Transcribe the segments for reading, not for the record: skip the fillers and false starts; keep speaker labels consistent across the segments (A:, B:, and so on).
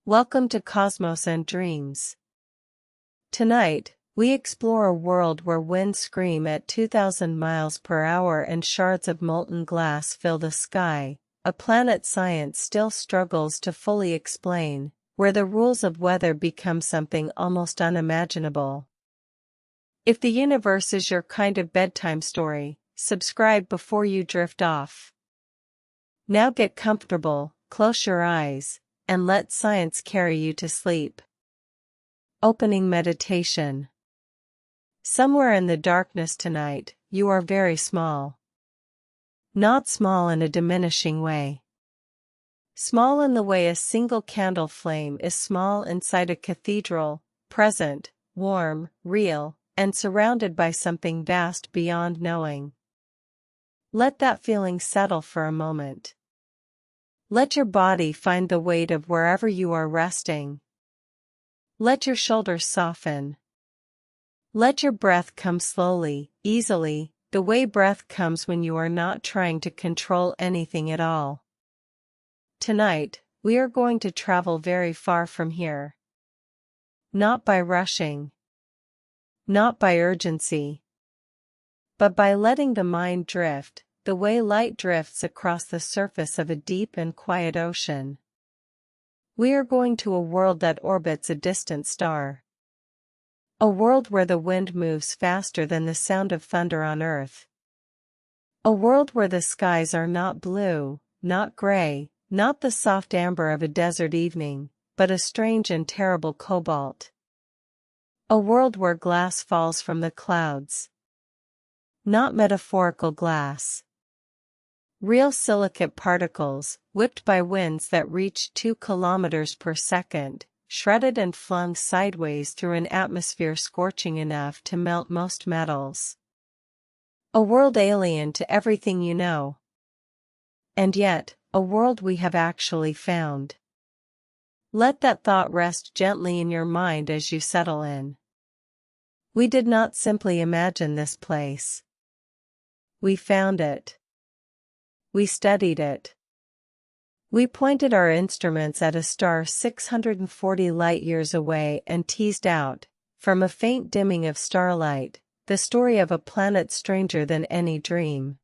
A: Welcome to Cosmos and Dreams. Tonight, we explore a world where winds scream at 2,000 miles per hour and shards of molten glass fill the sky, a planet science still struggles to fully explain, where the rules of weather become something almost unimaginable. If the universe is your kind of bedtime story, subscribe before you drift off. Now get comfortable, close your eyes, and let science carry you to sleep. Opening meditation. Somewhere in the darkness tonight, you are very small. Not small in a diminishing way. Small in the way a single candle flame is small inside a cathedral, present, warm, real, and surrounded by something vast beyond knowing. Let that feeling settle for a moment. Let your body find the weight of wherever you are resting. Let your shoulders soften. Let your breath come slowly, easily, the way breath comes when you are not trying to control anything at all. Tonight, we are going to travel very far from here. Not by rushing. Not by urgency. But by letting the mind drift, the way light drifts across the surface of a deep and quiet ocean. We are going to a world that orbits a distant star. A world where the wind moves faster than the sound of thunder on Earth. A world where the skies are not blue, not gray, not the soft amber of a desert evening, but a strange and terrible cobalt. A world where glass falls from the clouds. Not metaphorical glass. Real silicate particles, whipped by winds that reach 2 kilometers per second, shredded and flung sideways through an atmosphere scorching enough to melt most metals. A world alien to everything you know. And yet, a world we have actually found. Let that thought rest gently in your mind as you settle in. We did not simply imagine this place. We found it. We studied it. We pointed our instruments at a star 640 light-years away and teased out, from a faint dimming of starlight, the story of a planet stranger than any dream.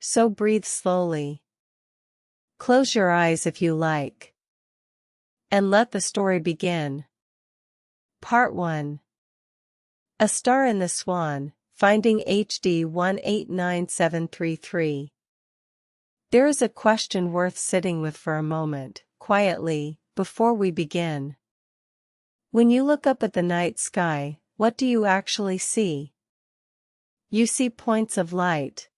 A: So breathe slowly. Close your eyes if you like. And let the story begin. Part 1. A Star in the Swan, Finding HD 189733. There is a question worth sitting with for a moment, quietly, before we begin. When you look up at the night sky, what do you actually see? You see points of light.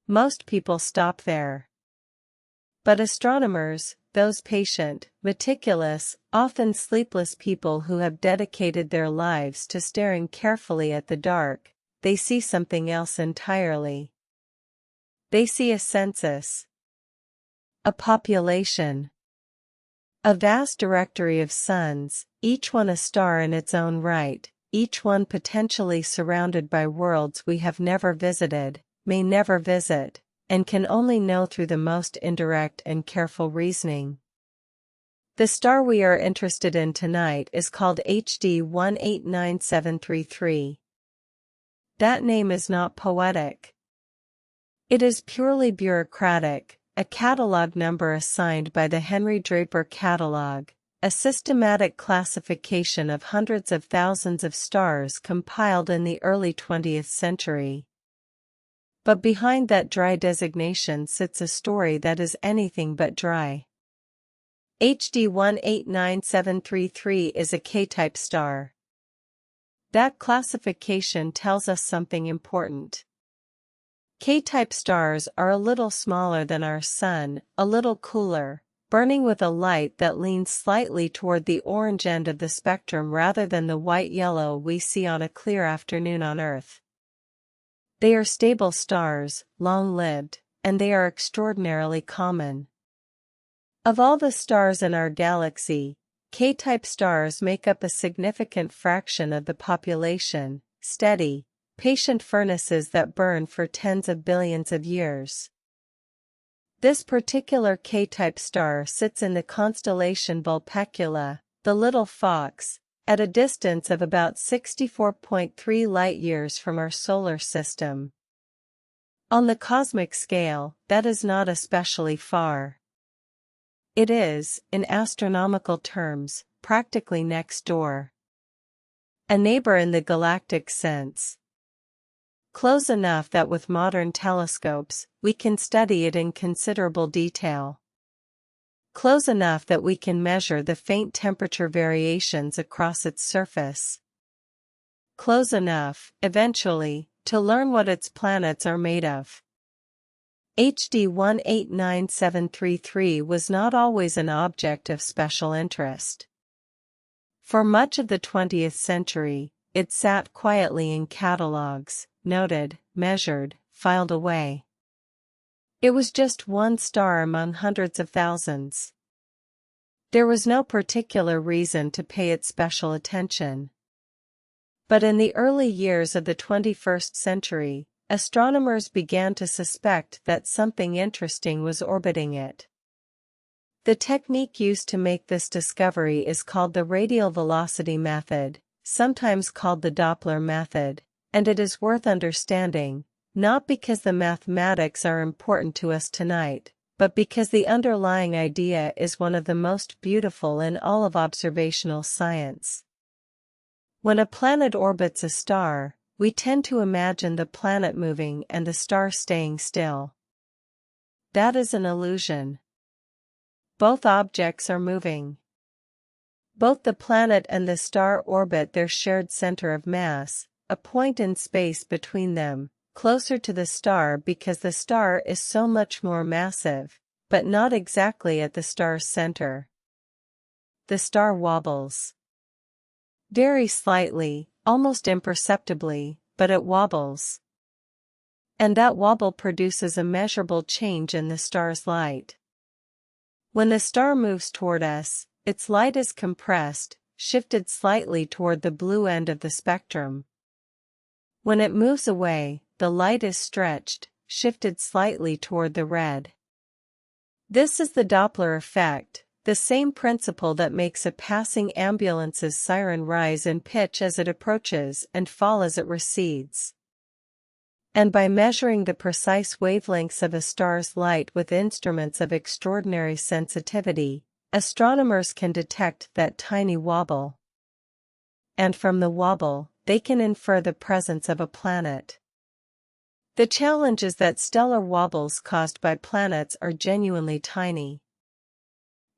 A: Most people stop there. But astronomers, those patient, meticulous, often sleepless people who have dedicated their lives to staring carefully at the dark, they see something else entirely. They see a census. A population. A vast directory of suns, each one a star in its own right, each one potentially surrounded by worlds we have never visited, may never visit, and can only know through the most indirect and careful reasoning. The star we are interested in tonight is called HD 189733. That name is not poetic. It is purely bureaucratic, a catalog number assigned by the Henry Draper Catalog, a systematic classification of hundreds of thousands of stars compiled in the early 20th century. But behind that dry designation sits a story that is anything but dry. HD 189733 is a K-type star. That classification tells us something important. K-type stars are a little smaller than our Sun, a little cooler, burning with a light that leans slightly toward the orange end of the spectrum rather than the white-yellow we see on a clear afternoon on Earth. They are stable stars, long-lived, and they are extraordinarily common. Of all the stars in our galaxy, K-type stars make up a significant fraction of the population, steady, patient furnaces that burn for tens of billions of years. This particular K-type star sits in the constellation Vulpecula, the Little Fox, at a distance of about 64.3 light-years from our solar system. On the cosmic scale, that is not especially far. It is, in astronomical terms, practically next door. A neighbor in the galactic sense. Close enough that with modern telescopes, we can study it in considerable detail. Close enough that we can measure the faint temperature variations across its surface. Close enough, eventually, to learn what its planets are made of. HD 189733 was not always an object of special interest. For much of the 20th century, it sat quietly in catalogs, noted, measured, filed away. It was just one star among hundreds of thousands. There was no particular reason to pay it special attention. But in the early years of the 21st century, astronomers began to suspect that something interesting was orbiting it. The technique used to make this discovery is called the radial velocity method, sometimes called the Doppler method, and it is worth understanding, not because the mathematics are important to us tonight, but because the underlying idea is one of the most beautiful in all of observational science. When a planet orbits a star, we tend to imagine the planet moving and the star staying still. That is an illusion. Both objects are moving. Both the planet and the star orbit their shared center of mass, a point in space between them, closer to the star because the star is so much more massive, but not exactly at the star's center. The star wobbles. Very slightly, almost imperceptibly, but it wobbles. And that wobble produces a measurable change in the star's light. When the star moves toward us, its light is compressed, shifted slightly toward the blue end of the spectrum. When it moves away, the light is stretched, shifted slightly toward the red. This is the Doppler effect, the same principle that makes a passing ambulance's siren rise in pitch as it approaches and fall as it recedes. And by measuring the precise wavelengths of a star's light with instruments of extraordinary sensitivity, astronomers can detect that tiny wobble. And from the wobble, they can infer the presence of a planet. The challenge is that stellar wobbles caused by planets are genuinely tiny.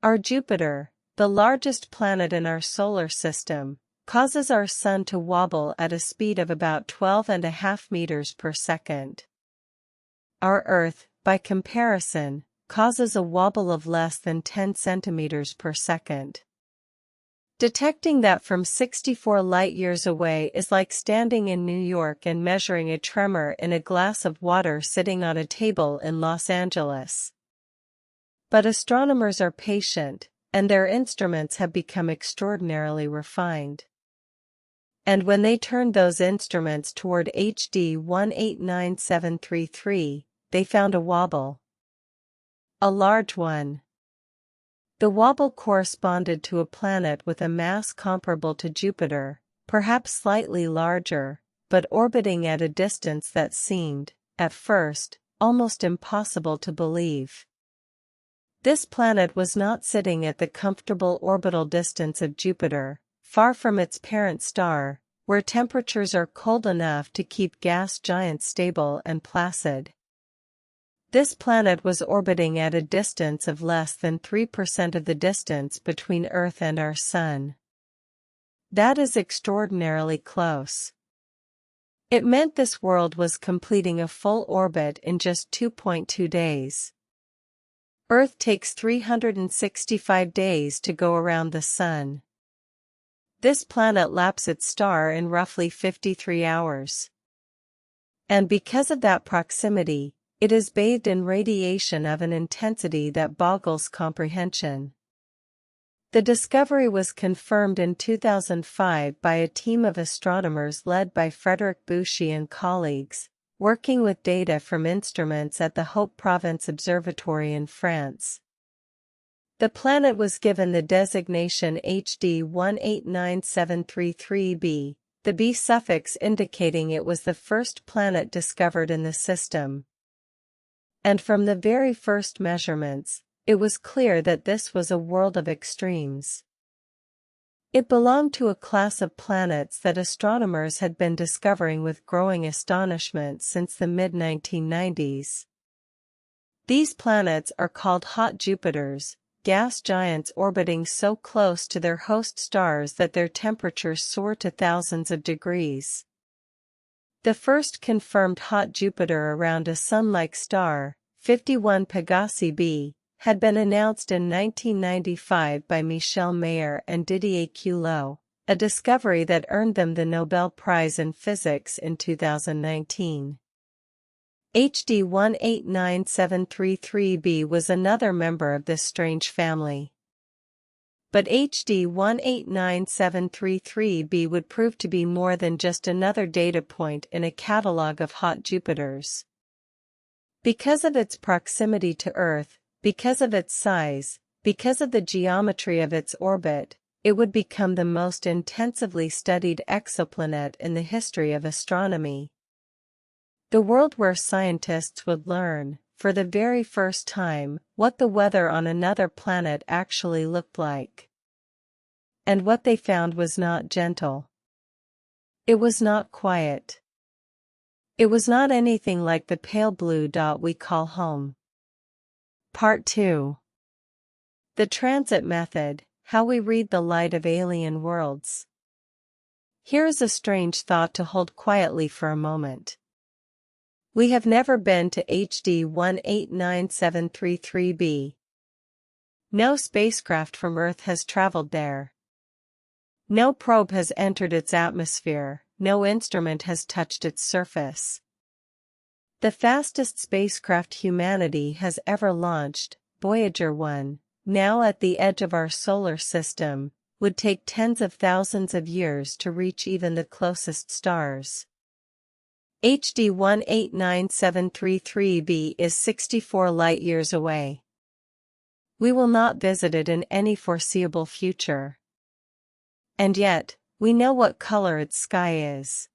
A: Our Jupiter, the largest planet in our solar system, causes our Sun to wobble at a speed of about 12.5 meters per second. Our Earth, by comparison, causes a wobble of less than 10 centimeters per second. Detecting that from 64 light-years away is like standing in New York and measuring a tremor in a glass of water sitting on a table in Los Angeles. But astronomers are patient, and their instruments have become extraordinarily refined. And when they turned those instruments toward HD 189733, they found a wobble. A large one. The wobble corresponded to a planet with a mass comparable to Jupiter, perhaps slightly larger, but orbiting at a distance that seemed, at first, almost impossible to believe. This planet was not sitting at the comfortable orbital distance of Jupiter, far from its parent star, where temperatures are cold enough to keep gas giants stable and placid. This planet was orbiting at a distance of less than 3% of the distance between Earth and our Sun. That is extraordinarily close. It meant this world was completing a full orbit in just 2.2 days. Earth takes 365 days to go around the Sun. This planet laps its star in roughly 53 hours. And because of that proximity, it is bathed in radiation of an intensity that boggles comprehension. The discovery was confirmed in 2005 by a team of astronomers led by Frederick Bucci and colleagues, working with data from instruments at the Hope Province Observatory in France. The planet was given the designation HD 189733b, the B suffix indicating it was the first planet discovered in the system. And from the very first measurements, it was clear that this was a world of extremes. It belonged to a class of planets that astronomers had been discovering with growing astonishment since the mid-1990s. These planets are called hot Jupiters, gas giants orbiting so close to their host stars that their temperatures soar to thousands of degrees. The first confirmed hot Jupiter around a Sun-like star, 51 Pegasi b, had been announced in 1995 by Michel Mayor and Didier Queloz, a discovery that earned them the Nobel Prize in Physics in 2019. HD 189733b was another member of this strange family. But HD 189733b would prove to be more than just another data point in a catalogue of hot Jupiters. Because of its proximity to Earth, because of its size, because of the geometry of its orbit, it would become the most intensively studied exoplanet in the history of astronomy. The world where scientists would learn, for the very first time, what the weather on another planet actually looked like. And what they found was not gentle. It was not quiet. It was not anything like the pale blue dot we call home. Part 2. The Transit Method, How We Read the Light of Alien Worlds. Here is a strange thought to hold quietly for a moment. We have never been to HD 189733b. No spacecraft from Earth has traveled there. No probe has entered its atmosphere, no instrument has touched its surface. The fastest spacecraft humanity has ever launched, Voyager 1, now at the edge of our solar system, would take tens of thousands of years to reach even the closest stars. HD 189733b is 64 light-years away. We will not visit it in any foreseeable future. And yet, we know what color its sky is.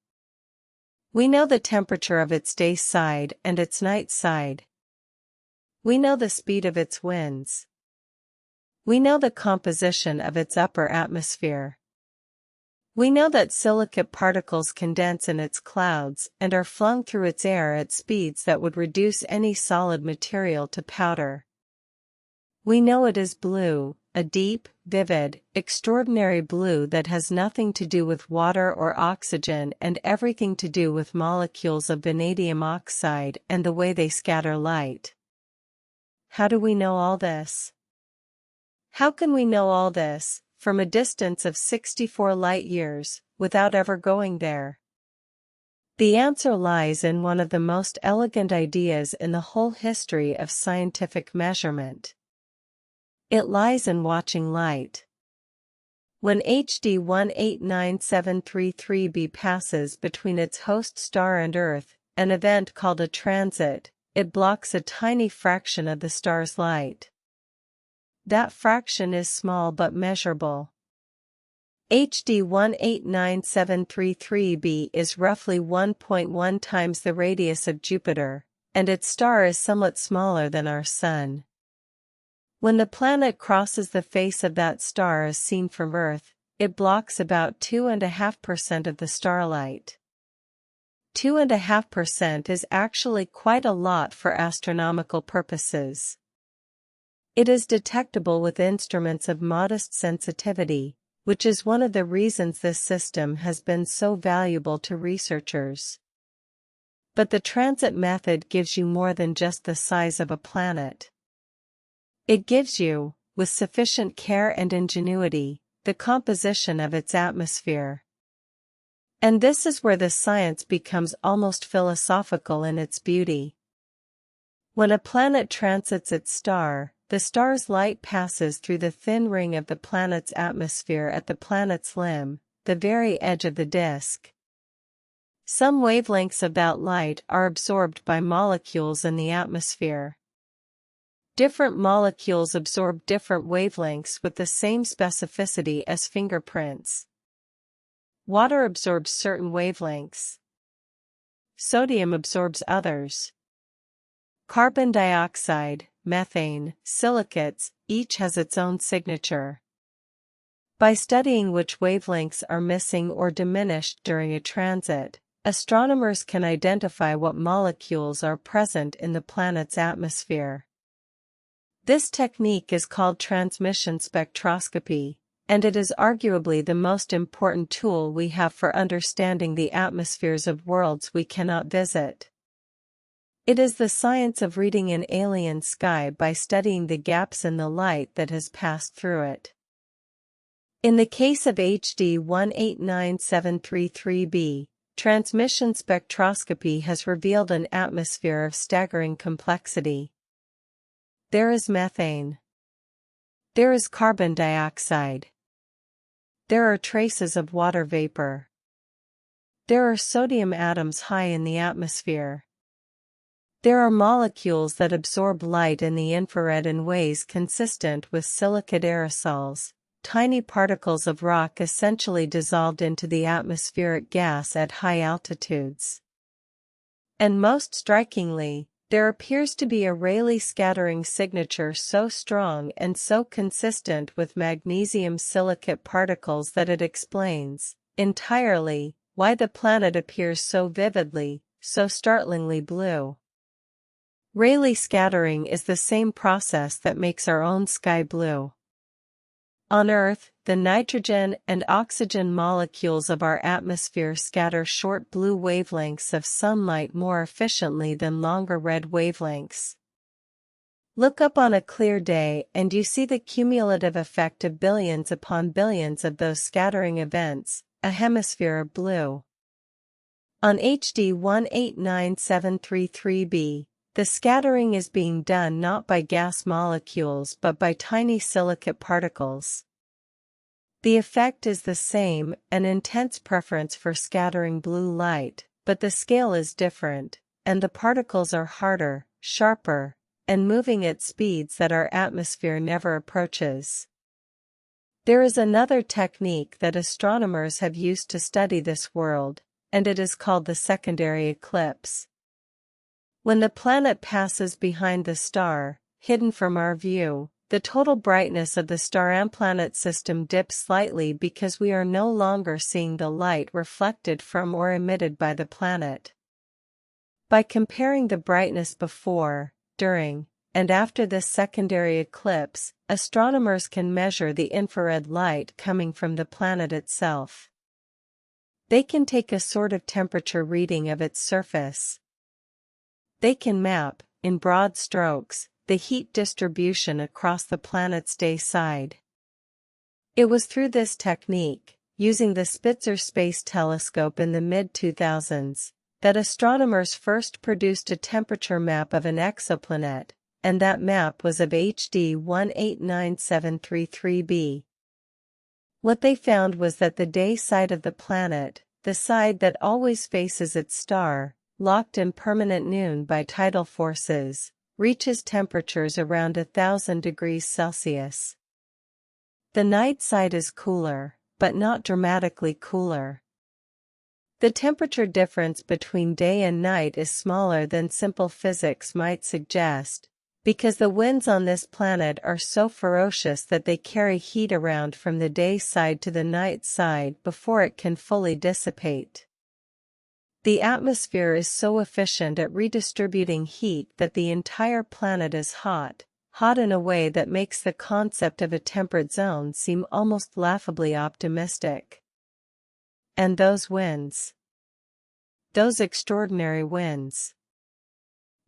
A: We know the temperature of its day side and its night side. We know the speed of its winds. We know the composition of its upper atmosphere. We know that silicate particles condense in its clouds and are flung through its air at speeds that would reduce any solid material to powder. We know it is blue, a deep, vivid, extraordinary blue that has nothing to do with water or oxygen and everything to do with molecules of vanadium oxide and the way they scatter light. How do we know all this? How can we know all this, from a distance of 64 light-years, without ever going there? The answer lies in one of the most elegant ideas in the whole history of scientific measurement. It lies in watching light. When HD 189733b passes between its host star and Earth, an event called a transit, it blocks a tiny fraction of the star's light. That fraction is small but measurable. HD 189733b is roughly 1.1 times the radius of Jupiter, and its star is somewhat smaller than our Sun. When the planet crosses the face of that star as seen from Earth, it blocks about 2.5% of the starlight. 2.5% is actually quite a lot for astronomical purposes. It is detectable with instruments of modest sensitivity, which is one of the reasons this system has been so valuable to researchers. But the transit method gives you more than just the size of a planet. It gives you, with sufficient care and ingenuity, the composition of its atmosphere. And this is where the science becomes almost philosophical in its beauty. When a planet transits its star, the star's light passes through the thin ring of the planet's atmosphere at the planet's limb, the very edge of the disk. Some wavelengths of that light are absorbed by molecules in the atmosphere. Different molecules absorb different wavelengths with the same specificity as fingerprints. Water absorbs certain wavelengths. Sodium absorbs others. Carbon dioxide, methane, silicates, each has its own signature. By studying which wavelengths are missing or diminished during a transit, astronomers can identify what molecules are present in the planet's atmosphere. This technique is called transmission spectroscopy, and it is arguably the most important tool we have for understanding the atmospheres of worlds we cannot visit. It is the science of reading an alien sky by studying the gaps in the light that has passed through it. In the case of HD 189733b, transmission spectroscopy has revealed an atmosphere of staggering complexity. There is methane. There is carbon dioxide. There are traces of water vapor. There are sodium atoms high in the atmosphere. There are molecules that absorb light in the infrared in ways consistent with silicate aerosols, tiny particles of rock essentially dissolved into the atmospheric gas at high altitudes. And most strikingly, there appears to be a Rayleigh scattering signature so strong and so consistent with magnesium silicate particles that it explains, entirely, why the planet appears so vividly, so startlingly blue. Rayleigh scattering is the same process that makes our own sky blue. On Earth, the nitrogen and oxygen molecules of our atmosphere scatter short blue wavelengths of sunlight more efficiently than longer red wavelengths. Look up on a clear day and you see the cumulative effect of billions upon billions of those scattering events, a hemisphere of blue. On HD 189733b, the scattering is being done not by gas molecules but by tiny silicate particles. The effect is the same, an intense preference for scattering blue light, but the scale is different, and the particles are harder, sharper, and moving at speeds that our atmosphere never approaches. There is another technique that astronomers have used to study this world, and it is called the secondary eclipse. When the planet passes behind the star, hidden from our view, the total brightness of the star and planet system dips slightly because we are no longer seeing the light reflected from or emitted by the planet. By comparing the brightness before, during, and after this secondary eclipse, astronomers can measure the infrared light coming from the planet itself. They can take a sort of temperature reading of its surface. They can map, in broad strokes, the heat distribution across the planet's day side. It was through this technique, using the Spitzer Space Telescope in the mid-2000s, that astronomers first produced a temperature map of an exoplanet, and that map was of HD 189733b. What they found was that the day side of the planet, the side that always faces its star, locked in permanent noon by tidal forces, reaches temperatures around 1,000 degrees Celsius. The night side is cooler, but not dramatically cooler. The temperature difference between day and night is smaller than simple physics might suggest, because the winds on this planet are so ferocious that they carry heat around from the day side to the night side before it can fully dissipate. The atmosphere is so efficient at redistributing heat that the entire planet is hot, hot in a way that makes the concept of a temperate zone seem almost laughably optimistic. And those winds. Those extraordinary winds.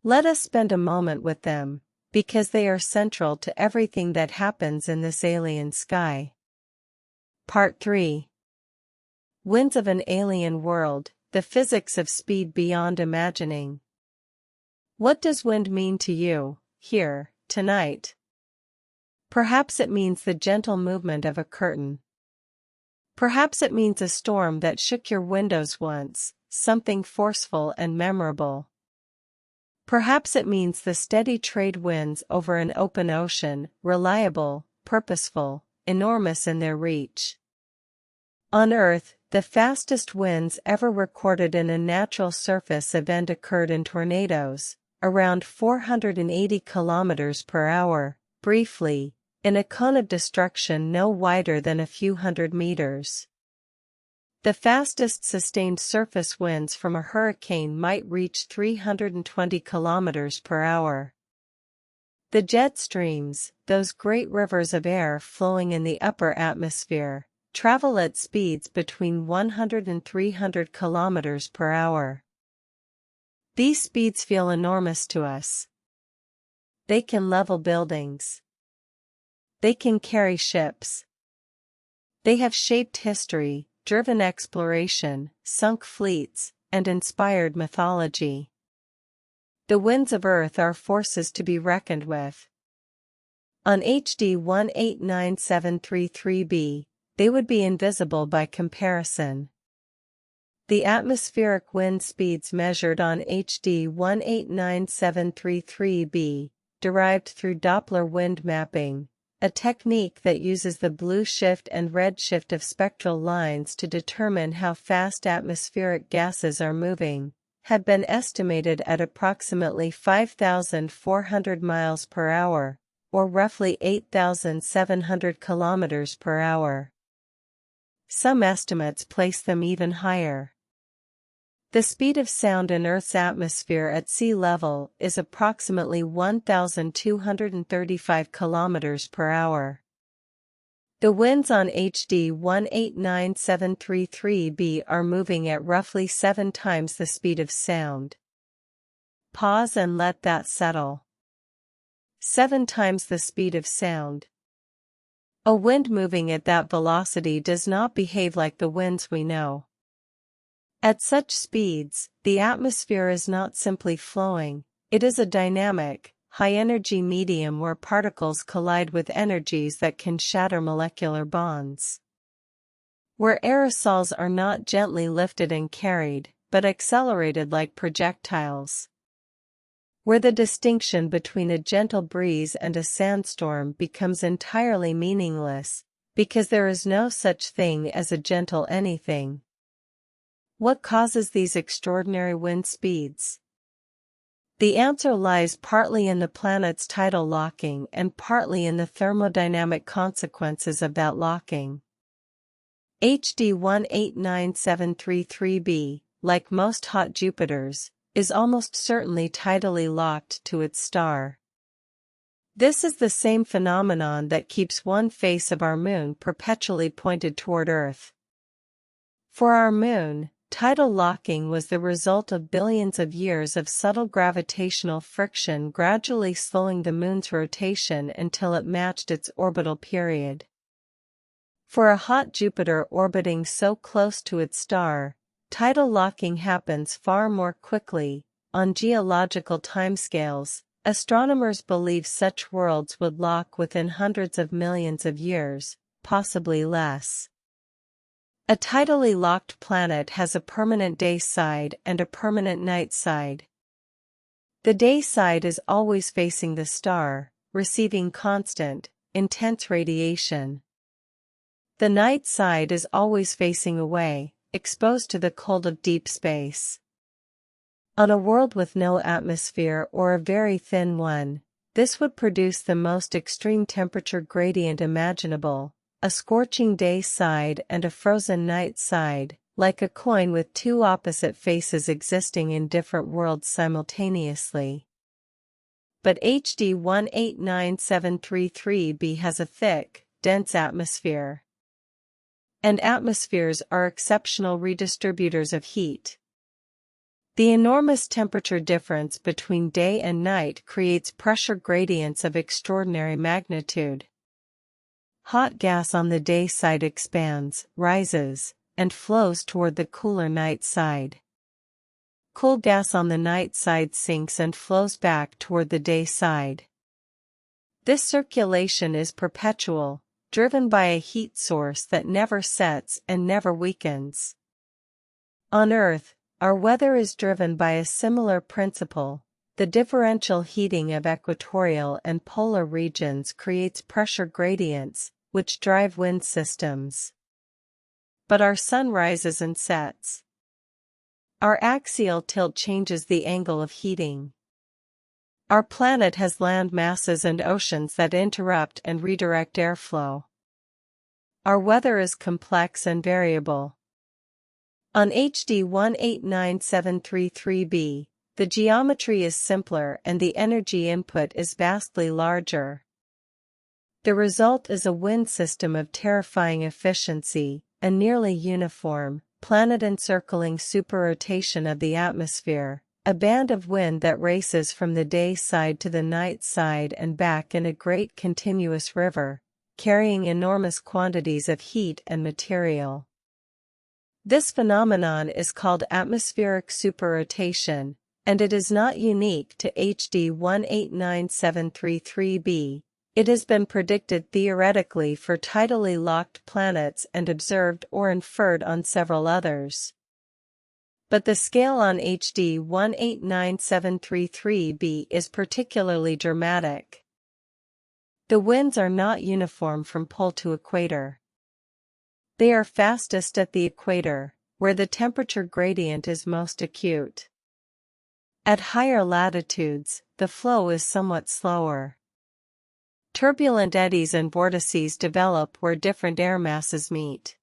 A: Let us spend a moment with them, because they are central to everything that happens in this alien sky. Part 3. Winds of an Alien World. The physics of speed beyond imagining. What does wind mean to you, here, tonight? Perhaps it means the gentle movement of a curtain. Perhaps it means a storm that shook your windows once, something forceful and memorable. Perhaps it means the steady trade winds over an open ocean, reliable, purposeful, enormous in their reach. On Earth, the fastest winds ever recorded in a natural surface event occurred in tornadoes, around 480 kilometers per hour, briefly, in a cone of destruction no wider than a few hundred meters. The fastest sustained surface winds from a hurricane might reach 320 kilometers per hour. The jet streams, those great rivers of air flowing in the upper atmosphere, travel at speeds between 100 and 300 kilometers per hour. These speeds feel enormous to us. They can level buildings. They can carry ships. They have shaped history, driven exploration, sunk fleets, and inspired mythology. The winds of Earth are forces to be reckoned with. On HD 189733b, they would be invisible by comparison. The atmospheric wind speeds measured on HD 189733b, derived through Doppler wind mapping, a technique that uses the blue shift and red shift of spectral lines to determine how fast atmospheric gases are moving, had been estimated at approximately 5,400 miles per hour, or roughly 8,700 kilometers per hour. Some estimates place them even higher. The speed of sound in Earth's atmosphere at sea level is approximately 1,235 kilometers per hour. The winds on HD 189733b are moving at roughly 7 times the speed of sound. Pause and let that settle. 7 times the speed of sound. A wind moving at that velocity does not behave like the winds we know. At such speeds, the atmosphere is not simply flowing, it is a dynamic, high-energy medium where particles collide with energies that can shatter molecular bonds. Where aerosols are not gently lifted and carried, but accelerated like projectiles. Where the distinction between a gentle breeze and a sandstorm becomes entirely meaningless, because there is no such thing as a gentle anything. What causes these extraordinary wind speeds? The answer lies partly in the planet's tidal locking and partly in the thermodynamic consequences of that locking. HD 189733b, like most hot Jupiters, is almost certainly tidally locked to its star. This is the same phenomenon that keeps one face of our moon perpetually pointed toward Earth. For our moon, tidal locking was the result of billions of years of subtle gravitational friction gradually slowing the moon's rotation until it matched its orbital period. For a hot Jupiter orbiting so close to its star, tidal locking happens far more quickly. On geological timescales, astronomers believe such worlds would lock within hundreds of millions of years, possibly less. A tidally locked planet has a permanent day side and a permanent night side. The day side is always facing the star, receiving constant, intense radiation. The night side is always facing away, exposed to the cold of deep space. On a world with no atmosphere or a very thin one, this would produce the most extreme temperature gradient imaginable. A scorching day side and a frozen night side, like a coin with two opposite faces existing in different worlds simultaneously. But HD 189733b has a thick, dense atmosphere. And atmospheres are exceptional redistributors of heat. The enormous temperature difference between day and night creates pressure gradients of extraordinary magnitude. Hot gas on the day side expands, rises, and flows toward the cooler night side. Cool gas on the night side sinks and flows back toward the day side. This circulation is perpetual, driven by a heat source that never sets and never weakens. On Earth, Our weather is driven by a similar principle. The differential heating of equatorial and polar regions creates pressure gradients, which drive wind systems. But our sun rises and sets. Our axial tilt changes the angle of heating. Our planet has land masses and oceans that interrupt and redirect airflow. Our weather is complex and variable. On HD 189733b, the geometry is simpler and the energy input is vastly larger. The result is a wind system of terrifying efficiency, a nearly uniform, planet-encircling superrotation of the atmosphere, a band of wind that races from the day side to the night side and back in a great continuous river, carrying enormous quantities of heat and material. This phenomenon is called atmospheric superrotation, and it is not unique to HD 189733b. It has been predicted theoretically for tidally locked planets and observed or inferred on several others. But the scale on HD 189733b is particularly dramatic. The winds are not uniform from pole to equator. They are fastest at the equator, where the temperature gradient is most acute. At higher latitudes, the flow is somewhat slower. Turbulent eddies and vortices develop where different air masses meet.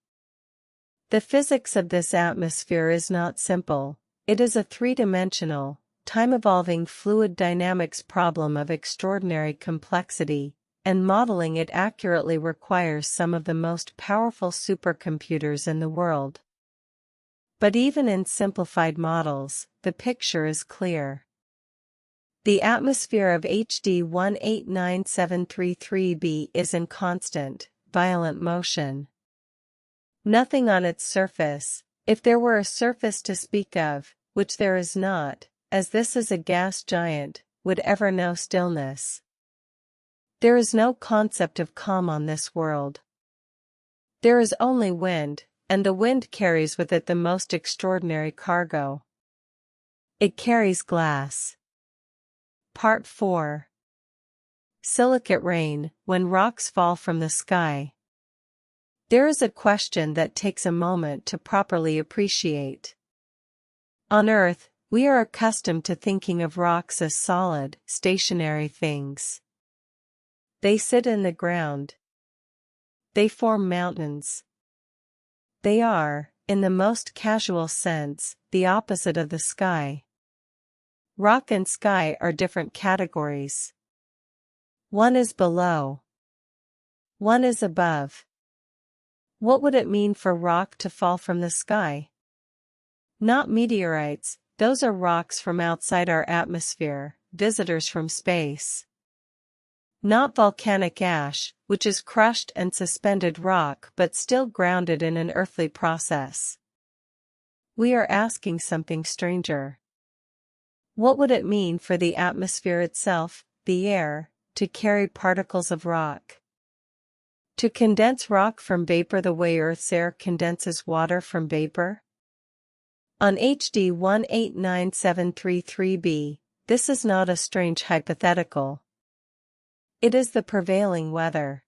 A: The physics of this atmosphere is not simple. It is a three-dimensional, time-evolving fluid dynamics problem of extraordinary complexity, and modeling it accurately requires some of the most powerful supercomputers in the world. But even in simplified models, the picture is clear. The atmosphere of HD 189733b is in constant, violent motion. Nothing on its surface, if there were a surface to speak of, which there is not, as this is a gas giant, would ever know stillness. There is no concept of calm on this world. There is only wind, and the wind carries with it the most extraordinary cargo. It carries glass. Part 4. Silicate rain, when rocks fall from the sky. There is a question that takes a moment to properly appreciate. On Earth, we are accustomed to thinking of rocks as solid, stationary things. They sit in the ground. They form mountains. They are, in the most casual sense, the opposite of the sky. Rock and sky are different categories. One is below. One is above. What would it mean for rock to fall from the sky? Not meteorites, those are rocks from outside our atmosphere, visitors from space. Not volcanic ash, which is crushed and suspended rock but still grounded in an earthly process. We are asking something stranger. What would it mean for the atmosphere itself, the air, to carry particles of rock? To condense rock from vapor the way Earth's air condenses water from vapor? On HD 189733b, this is not a strange hypothetical. It is the prevailing weather.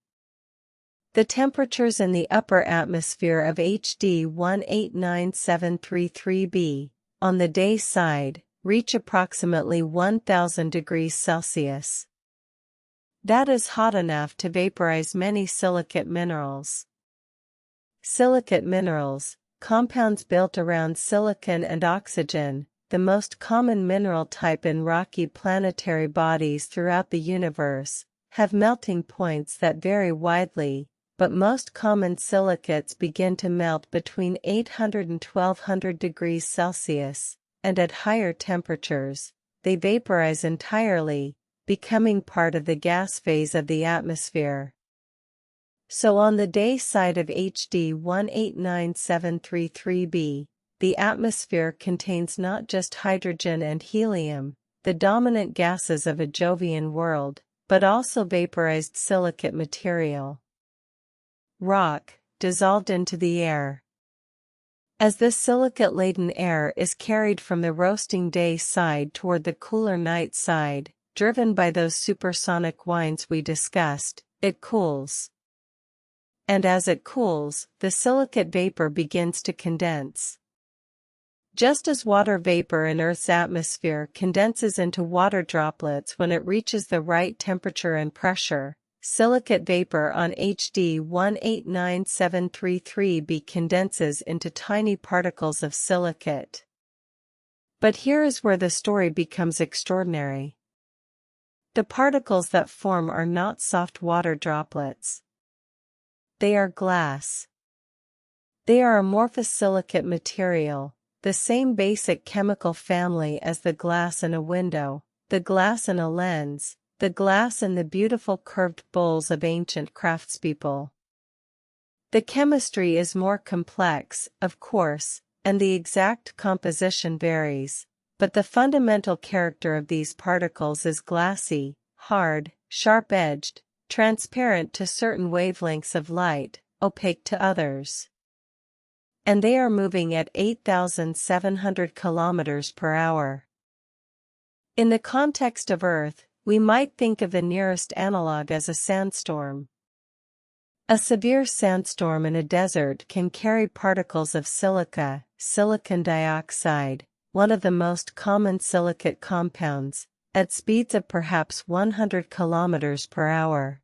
A: The temperatures in the upper atmosphere of HD 189733b, on the day side, reach approximately 1000 degrees Celsius. That is hot enough to vaporize many silicate minerals. Silicate minerals, compounds built around silicon and oxygen, the most common mineral type in rocky planetary bodies throughout the universe, have melting points that vary widely, but most common silicates begin to melt between 800 and 1200 degrees Celsius, and at higher temperatures, they vaporize entirely, becoming part of the gas phase of the atmosphere. So on the day side of HD 189733b, the atmosphere contains not just hydrogen and helium, the dominant gases of a Jovian world, but also vaporized silicate material. Rock, dissolved into the air. As this silicate-laden air is carried from the roasting day side toward the cooler night side, driven by those supersonic winds we discussed, it cools. And as it cools, the silicate vapor begins to condense. Just as water vapor in Earth's atmosphere condenses into water droplets when it reaches the right temperature and pressure, silicate vapor on HD 189733b condenses into tiny particles of silicate. But here is where the story becomes extraordinary. The particles that form are not soft water droplets. They are glass. They are amorphous silicate material, the same basic chemical family as the glass in a window, the glass in a lens, the glass in the beautiful curved bowls of ancient craftspeople. The chemistry is more complex, of course, and the exact composition varies, but the fundamental character of these particles is glassy, hard, sharp-edged, transparent to certain wavelengths of light, opaque to others. And they are moving at 8,700 kilometers per hour. In the context of Earth, we might think of the nearest analog as a sandstorm. A severe sandstorm in a desert can carry particles of silica, silicon dioxide, one of the most common silicate compounds, at speeds of perhaps 100 kilometers per hour.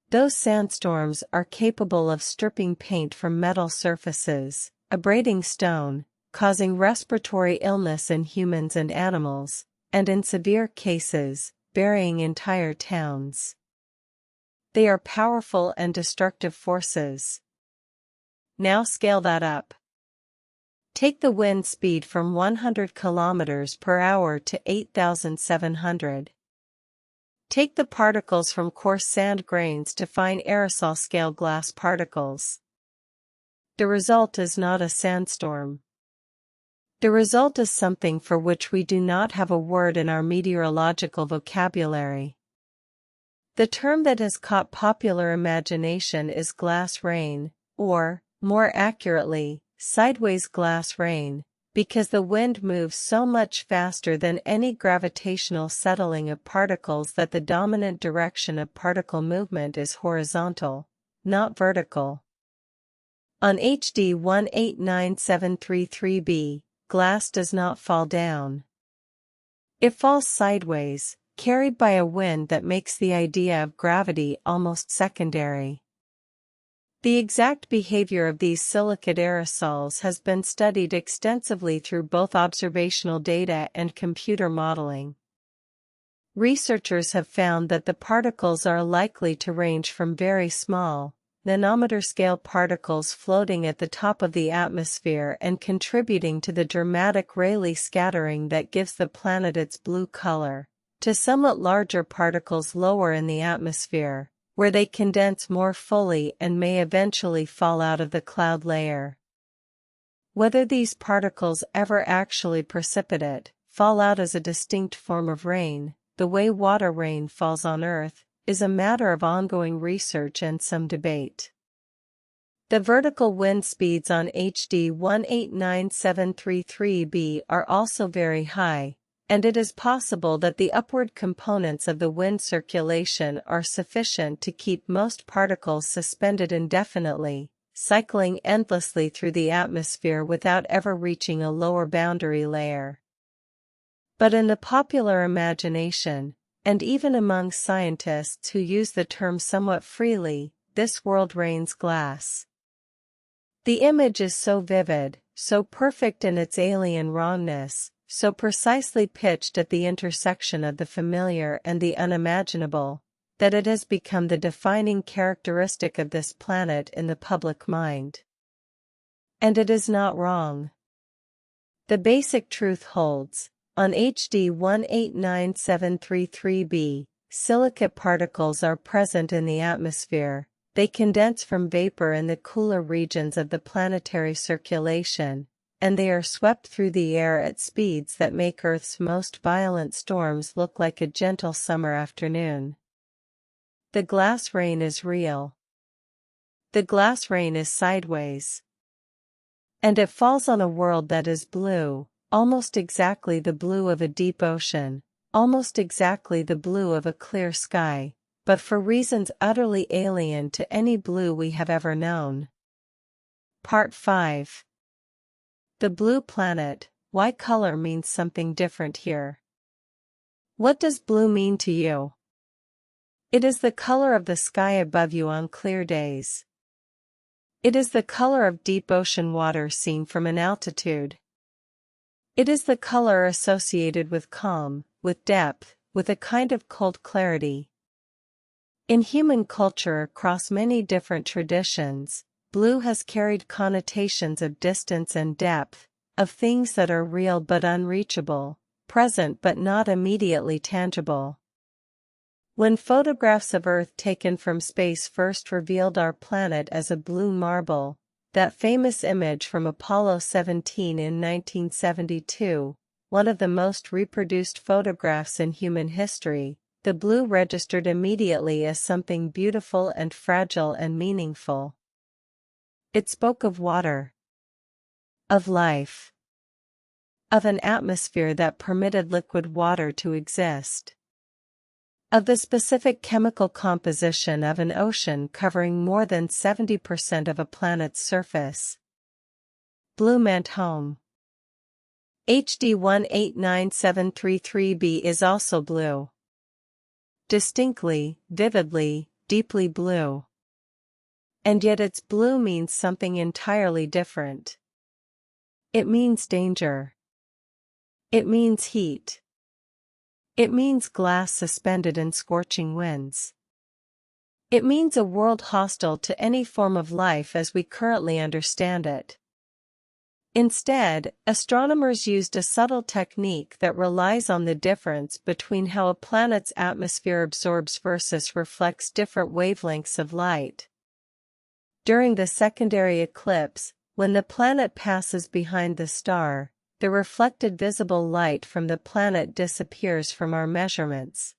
A: Those sandstorms are capable of stripping paint from metal surfaces, abrading stone, causing respiratory illness in humans and animals, and in severe cases, burying entire towns. They are powerful and destructive forces. Now scale that up. Take the wind speed from 100 kilometers per hour to 8,700. Take the particles from coarse sand grains to fine aerosol-scale glass particles. The result is not a sandstorm. The result is something for which we do not have a word in our meteorological vocabulary. The term that has caught popular imagination is glass rain, or, more accurately, sideways glass rain, because the wind moves so much faster than any gravitational settling of particles that the dominant direction of particle movement is horizontal, not vertical. On HD 189733b, glass does not fall down. It falls sideways, carried by a wind that makes the idea of gravity almost secondary. The exact behavior of these silicate aerosols has been studied extensively through both observational data and computer modeling. Researchers have found that the particles are likely to range from very small, nanometer-scale particles floating at the top of the atmosphere and contributing to the dramatic Rayleigh scattering that gives the planet its blue color, to somewhat larger particles lower in the atmosphere, where they condense more fully and may eventually fall out of the cloud layer. Whether these particles ever actually precipitate, fall out as a distinct form of rain, the way water rain falls on Earth, is a matter of ongoing research and some debate. The vertical wind speeds on HD 189733b are also very high, and it is possible that the upward components of the wind circulation are sufficient to keep most particles suspended indefinitely, cycling endlessly through the atmosphere without ever reaching a lower boundary layer. But in the popular imagination, and even among scientists who use the term somewhat freely, this world rains glass. The image is so vivid, so perfect in its alien rawness, so precisely pitched at the intersection of the familiar and the unimaginable, that it has become the defining characteristic of this planet in the public mind. And it is not wrong. The basic truth holds. On HD 189733b, silicate particles are present in the atmosphere. They condense from vapor in the cooler regions of the planetary circulation, and they are swept through the air at speeds that make Earth's most violent storms look like a gentle summer afternoon. The glass rain is real. The glass rain is sideways. And it falls on a world that is blue, almost exactly the blue of a deep ocean, almost exactly the blue of a clear sky, but for reasons utterly alien to any blue we have ever known. Part 5. The Blue Planet, Why Color Means Something Different Here. What does blue mean to you? It is the color of the sky above you on clear days. It is the color of deep ocean water seen from an altitude. It is the color associated with calm, with depth, with a kind of cold clarity. In human culture across many different traditions, blue has carried connotations of distance and depth, of things that are real but unreachable, present but not immediately tangible. When photographs of Earth taken from space first revealed our planet as a blue marble, that famous image from Apollo 17 in 1972, one of the most reproduced photographs in human history, the blue registered immediately as something beautiful and fragile and meaningful. It spoke of water, of life, of an atmosphere that permitted liquid water to exist, of the specific chemical composition of an ocean covering more than 70% of a planet's surface. Blue meant home. HD 189733b is also blue. Distinctly, vividly, deeply blue. And yet its blue means something entirely different. It means danger. It means heat. It means glass suspended in scorching winds. It means a world hostile to any form of life as we currently understand it. Instead, astronomers used a subtle technique that relies on the difference between how a planet's atmosphere absorbs versus reflects different wavelengths of light. During the secondary eclipse, when the planet passes behind the star, the reflected visible light from the planet disappears from our measurements.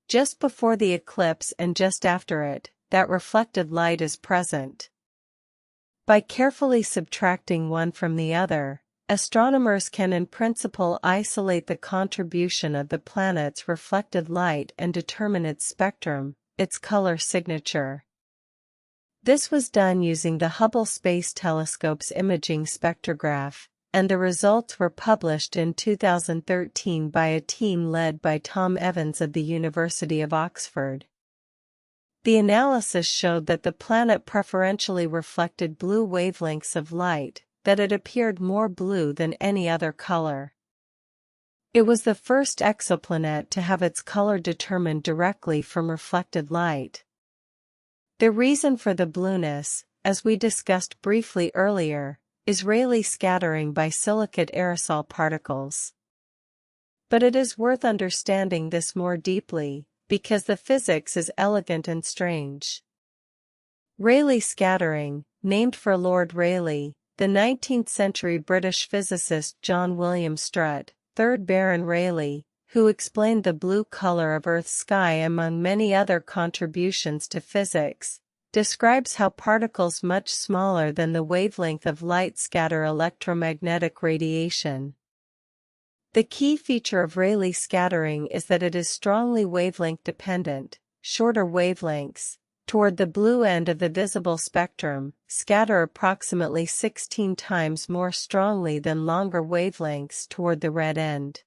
A: Just before the eclipse and just after it, that reflected light is present. By carefully subtracting one from the other, astronomers can in principle isolate the contribution of the planet's reflected light and determine its spectrum, its color signature. This was done using the Hubble Space Telescope's imaging spectrograph, and the results were published in 2013 by a team led by Tom Evans of the University of Oxford. The analysis showed that the planet preferentially reflected blue wavelengths of light, that it appeared more blue than any other color. It was the first exoplanet to have its color determined directly from reflected light. The reason for the blueness, as we discussed briefly earlier, is Rayleigh scattering by silicate aerosol particles. But it is worth understanding this more deeply, because the physics is elegant and strange. Rayleigh scattering, named for Lord Rayleigh, the 19th-century British physicist John William Strutt, 3rd Baron Rayleigh, who explained the blue color of Earth's sky among many other contributions to physics, describes how particles much smaller than the wavelength of light scatter electromagnetic radiation. The key feature of Rayleigh scattering is that it is strongly wavelength dependent. Shorter wavelengths, toward the blue end of the visible spectrum, scatter approximately 16 times more strongly than longer wavelengths toward the red end.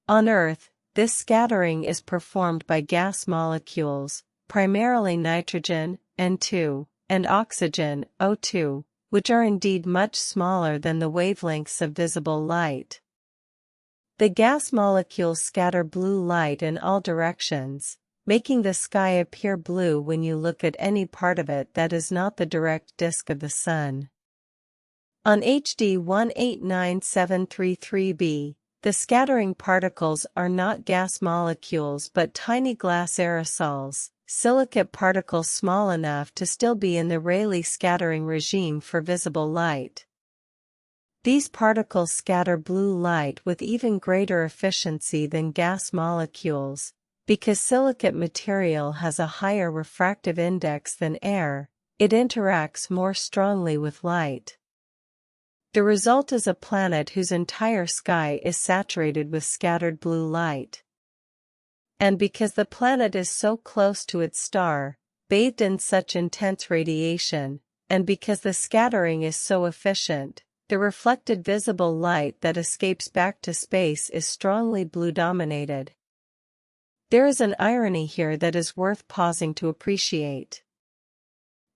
A: On Earth, this scattering is performed by gas molecules, primarily nitrogen, N2, and oxygen, O2, which are indeed much smaller than the wavelengths of visible light. The gas molecules scatter blue light in all directions, making the sky appear blue when you look at any part of it that is not the direct disk of the sun. On HD 189733b, the scattering particles are not gas molecules but tiny glass aerosols, silicate particles small enough to still be in the Rayleigh scattering regime for visible light. These particles scatter blue light with even greater efficiency than gas molecules, because silicate material has a higher refractive index than air. It interacts more strongly with light. The result is a planet whose entire sky is saturated with scattered blue light. And because the planet is so close to its star, bathed in such intense radiation, and because the scattering is so efficient, the reflected visible light that escapes back to space is strongly blue-dominated. There is an irony here that is worth pausing to appreciate.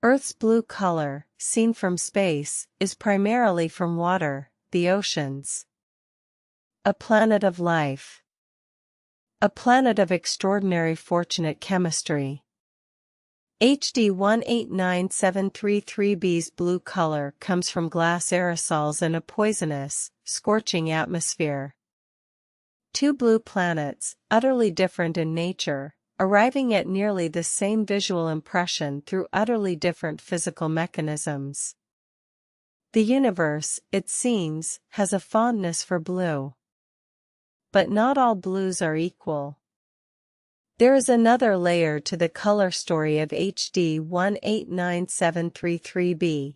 A: Earth's blue color, seen from space, is primarily from water, the oceans. A planet of life. A planet of extraordinary fortunate chemistry. HD 189733b's blue color comes from glass aerosols in a poisonous, scorching atmosphere. Two blue planets, utterly different in nature, arriving at nearly the same visual impression through utterly different physical mechanisms. The universe, it seems, has a fondness for blue. But not all blues are equal. There is another layer to the color story of HD 189733b.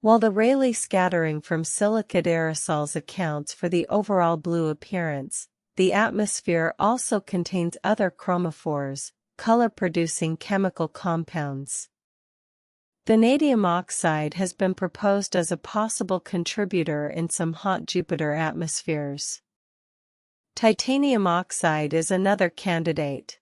A: While the Rayleigh scattering from silicate aerosols accounts for the overall blue appearance, the atmosphere also contains other chromophores, color-producing chemical compounds. Vanadium oxide has been proposed as a possible contributor in some hot Jupiter atmospheres. Titanium oxide is another candidate.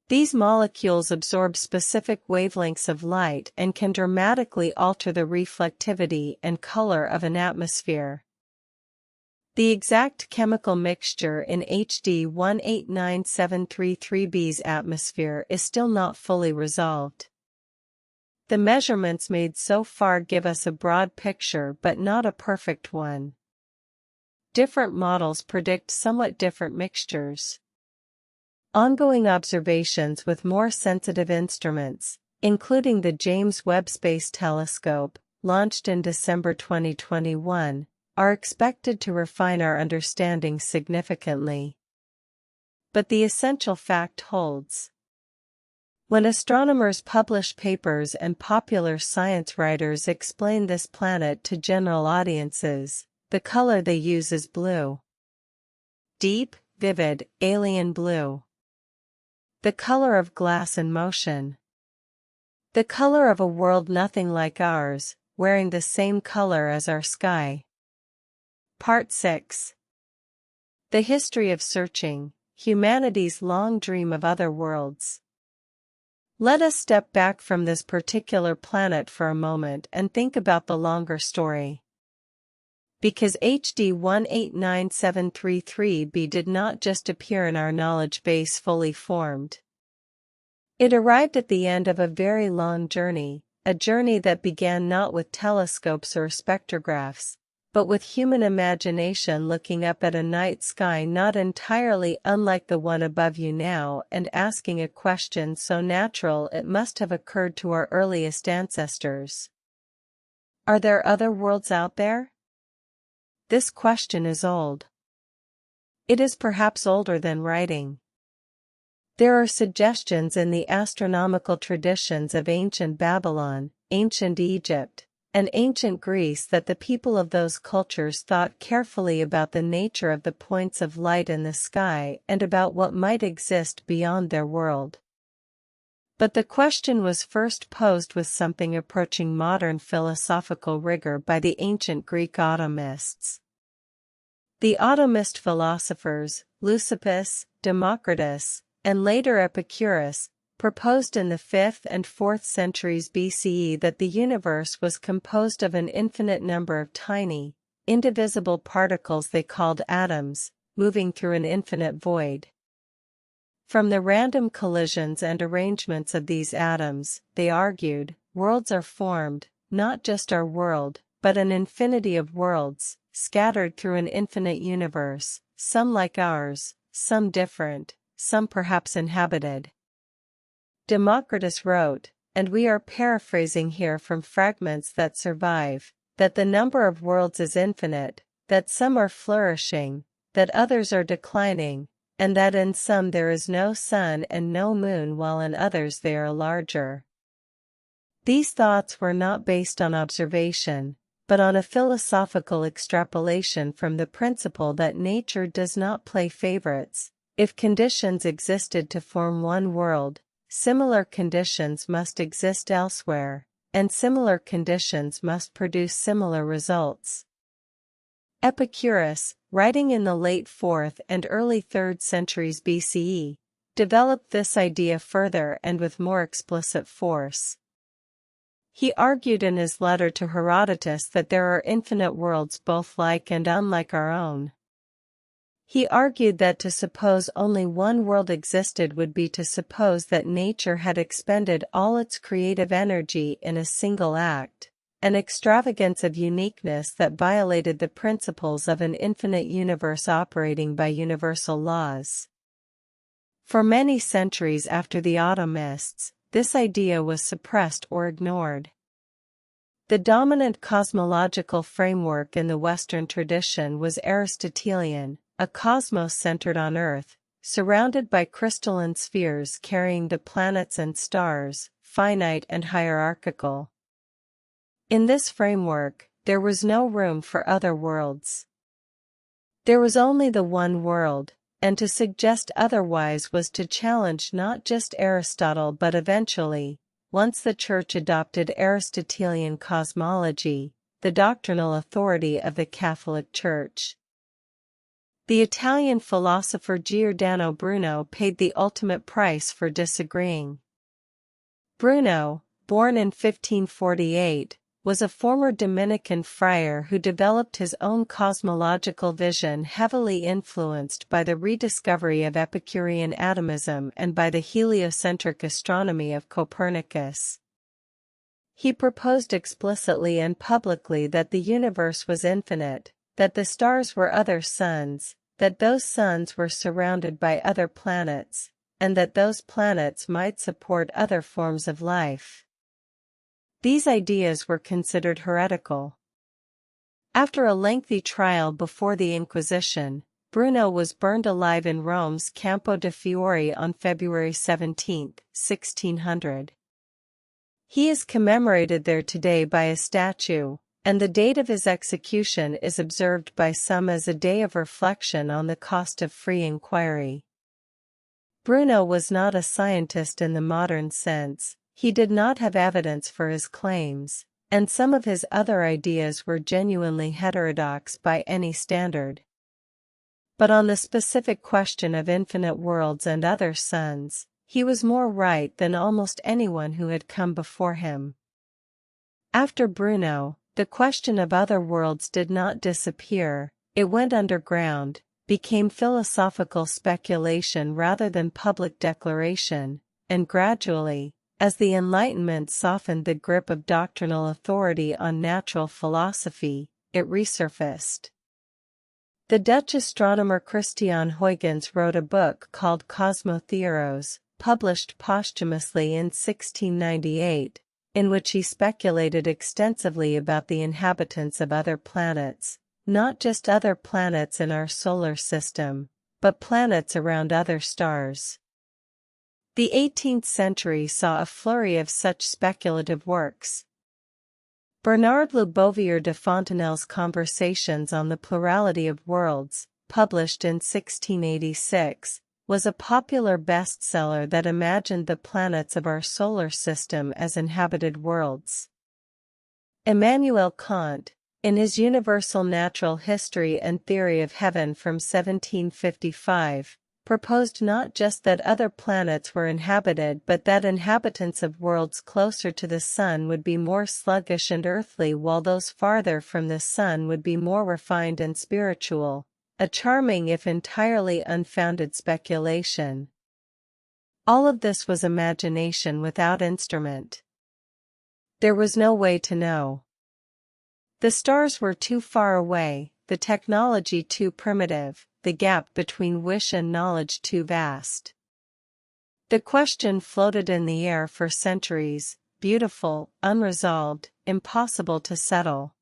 A: These molecules absorb specific wavelengths of light and can dramatically alter the reflectivity and color of an atmosphere. The exact chemical mixture in HD 189733b's atmosphere is still not fully resolved. The measurements made so far give us a broad picture but not a perfect one. Different models predict somewhat different mixtures. Ongoing observations with more sensitive instruments, including the James Webb Space Telescope, launched in December 2021, are expected to refine our understanding significantly. But the essential fact holds. When astronomers publish papers and popular science writers explain this planet to general audiences, the color they use is blue. Deep, vivid, alien blue. The color of glass in motion. The color of a world nothing like ours, wearing the same color as our sky. Part 6. The history of searching, humanity's long dream of other worlds. Let us step back from this particular planet for a moment and think about the longer story. Because HD 189733b did not just appear in our knowledge base fully formed. It arrived at the end of a very long journey, a journey that began not with telescopes or spectrographs, but with human imagination looking up at a night sky not entirely unlike the one above you now and asking a question so natural it must have occurred to our earliest ancestors. Are there other worlds out there? This question is old. It is perhaps older than writing. There are suggestions in the astronomical traditions of ancient Babylon, ancient Egypt, and ancient Greece that the people of those cultures thought carefully about the nature of the points of light in the sky and about what might exist beyond their world. But the question was first posed with something approaching modern philosophical rigor by the ancient Greek atomists. The atomist philosophers, Leucippus, Democritus, and later Epicurus, proposed in the 5th and 4th centuries BCE that the universe was composed of an infinite number of tiny, indivisible particles they called atoms, moving through an infinite void. From the random collisions and arrangements of these atoms, they argued, worlds are formed, not just our world, but an infinity of worlds, scattered through an infinite universe, some like ours, some different, some perhaps inhabited. Democritus wrote, and we are paraphrasing here from fragments that survive, that the number of worlds is infinite, that some are flourishing, that others are declining, and that in some there is no sun and no moon while in others they are larger. These thoughts were not based on observation, but on a philosophical extrapolation from the principle that nature does not play favorites. If conditions existed to form one world, similar conditions must exist elsewhere, and similar conditions must produce similar results. Epicurus, writing in the late 4th and early 3rd centuries BCE, developed this idea further and with more explicit force. He argued in his letter to Herodotus that there are infinite worlds both like and unlike our own. He argued that to suppose only one world existed would be to suppose that nature had expended all its creative energy in a single act, an extravagance of uniqueness that violated the principles of an infinite universe operating by universal laws. For many centuries after the autumn mists, this idea was suppressed or ignored. The dominant cosmological framework in the Western tradition was Aristotelian, a cosmos centered on Earth, surrounded by crystalline spheres carrying the planets and stars, finite and hierarchical. In this framework, there was no room for other worlds. There was only the one world, and to suggest otherwise was to challenge not just Aristotle but eventually, once the Church adopted Aristotelian cosmology, the doctrinal authority of the Catholic Church. The Italian philosopher Giordano Bruno paid the ultimate price for disagreeing. Bruno, born in 1548, was a former Dominican friar who developed his own cosmological vision heavily influenced by the rediscovery of Epicurean atomism and by the heliocentric astronomy of Copernicus. He proposed explicitly and publicly that the universe was infinite, that the stars were other suns, that those suns were surrounded by other planets, and that those planets might support other forms of life. These ideas were considered heretical. After a lengthy trial before the Inquisition, Bruno was burned alive in Rome's Campo de' Fiori on February 17, 1600. He is commemorated there today by a statue, and the date of his execution is observed by some as a day of reflection on the cost of free inquiry. Bruno was not a scientist in the modern sense. He did not have evidence for his claims, and some of his other ideas were genuinely heterodox by any standard. But on the specific question of infinite worlds and other suns, he was more right than almost anyone who had come before him. After Bruno, the question of other worlds did not disappear, it went underground, became philosophical speculation rather than public declaration, and gradually, as the Enlightenment softened the grip of doctrinal authority on natural philosophy, it resurfaced. The Dutch astronomer Christian Huygens wrote a book called Cosmotheoros, published posthumously in 1698, in which he speculated extensively about the inhabitants of other planets, not just other planets in our solar system, but planets around other stars. The 18th century saw a flurry of such speculative works. Bernard Le Bouvier de Fontenelle's Conversations on the Plurality of Worlds, published in 1686, was a popular bestseller that imagined the planets of our solar system as inhabited worlds. Immanuel Kant, in his Universal Natural History and Theory of Heaven from 1755, proposed not just that other planets were inhabited but that inhabitants of worlds closer to the Sun would be more sluggish and earthly while those farther from the Sun would be more refined and spiritual, a charming if entirely unfounded speculation. All of this was imagination without instrument. There was no way to know. The stars were too far away, the technology too primitive, the gap between wish and knowledge too vast. The question floated in the air for centuries, beautiful, unresolved, impossible to settle.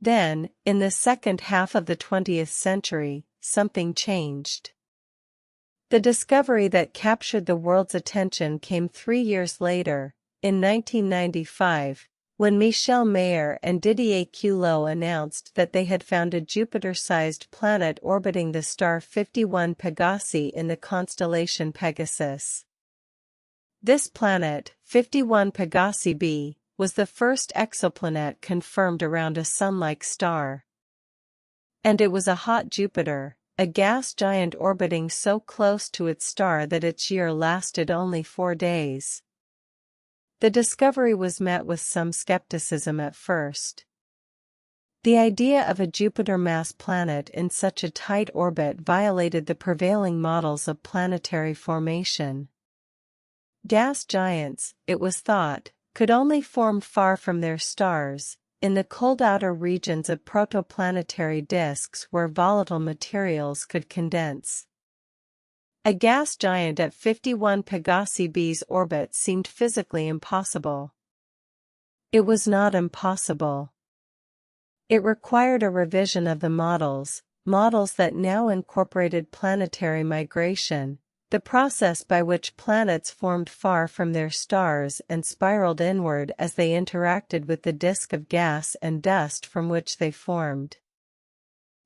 A: Then, in the second half of the 20th century, something changed. The discovery that captured the world's attention came 3 years later, in 1995, When Michel Mayor and Didier Queloz announced that they had found a Jupiter-sized planet orbiting the star 51 Pegasi in the constellation Pegasus. This planet, 51 Pegasi b, was the first exoplanet confirmed around a Sun-like star. And it was a hot Jupiter, a gas giant orbiting so close to its star that its year lasted only 4 days. The discovery was met with some skepticism at first. The idea of a Jupiter-mass planet in such a tight orbit violated the prevailing models of planetary formation. Gas giants, it was thought, could only form far from their stars, in the cold outer regions of protoplanetary disks where volatile materials could condense. A gas giant at 51 Pegasi b's orbit seemed physically impossible. It was not impossible. It required a revision of the models that now incorporated planetary migration, the process by which planets formed far from their stars and spiraled inward as they interacted with the disk of gas and dust from which they formed.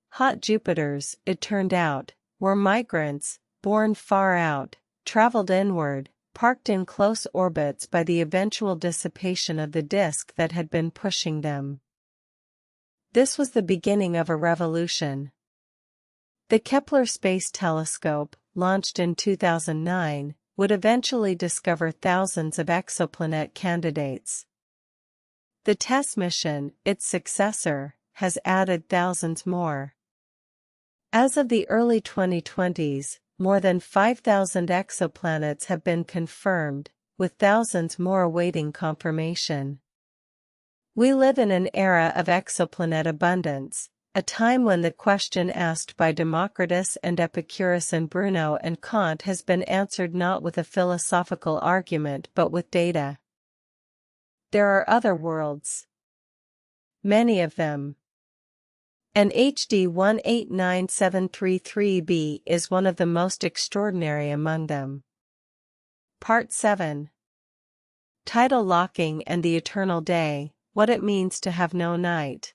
A: Hot Jupiters, it turned out, were migrants, born far out, traveled inward, parked in close orbits by the eventual dissipation of the disk that had been pushing them. This was the beginning of a revolution. The Kepler Space Telescope, launched in 2009, would eventually discover thousands of exoplanet candidates. The TESS mission, its successor, has added thousands more. As of the early 2020s, more than 5,000 exoplanets have been confirmed, with thousands more awaiting confirmation. We live in an era of exoplanet abundance, a time when the question asked by Democritus and Epicurus and Bruno and Kant has been answered not with a philosophical argument but with data. There are other worlds. Many of them. And HD 189733b is one of the most extraordinary among them. Part 7. Tidal locking and the eternal day, what it means to have no night.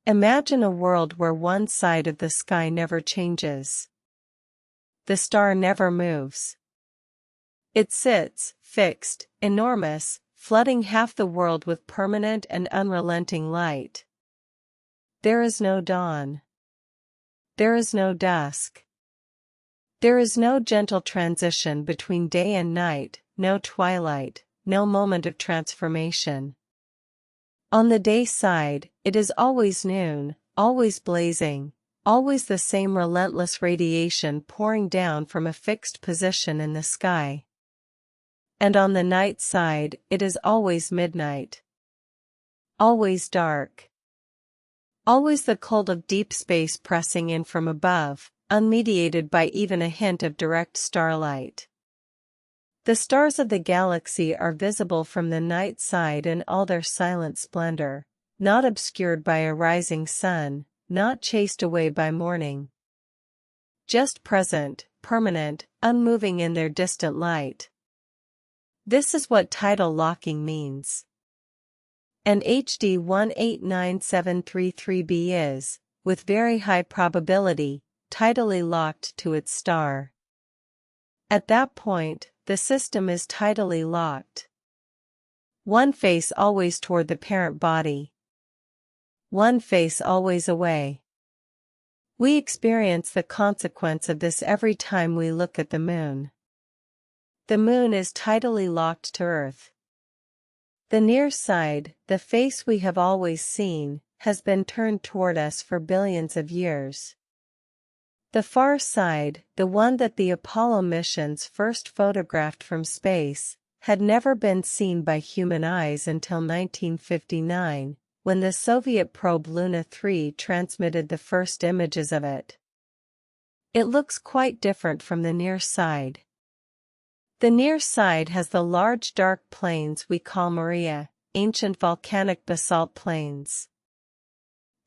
A: Imagine a world where one side of the sky never changes. The star never moves. It sits, fixed, enormous, flooding half the world with permanent and unrelenting light. There is no dawn. There is no dusk. There is no gentle transition between day and night, no twilight, no moment of transformation. On the day side, it is always noon, always blazing, always the same relentless radiation pouring down from a fixed position in the sky. And on the night side, it is always midnight. Always dark. Always the cold of deep space pressing in from above, unmediated by even a hint of direct starlight. The stars of the galaxy are visible from the night side in all their silent splendor, not obscured by a rising sun, not chased away by morning. Just present, permanent, unmoving in their distant light. This is what tidal locking means. And HD 189733b is, with very high probability, tidally locked to its star. At that point, the system is tidally locked. One face always toward the parent body. One face always away. We experience the consequence of this every time we look at the moon. The moon is tidally locked to Earth. The near side, the face we have always seen, has been turned toward us for billions of years. The far side, the one that the Apollo missions first photographed from space, had never been seen by human eyes until 1959, when the Soviet probe Luna 3 transmitted the first images of it. It looks quite different from the near side. The near side has the large dark plains we call Maria, ancient volcanic basalt plains.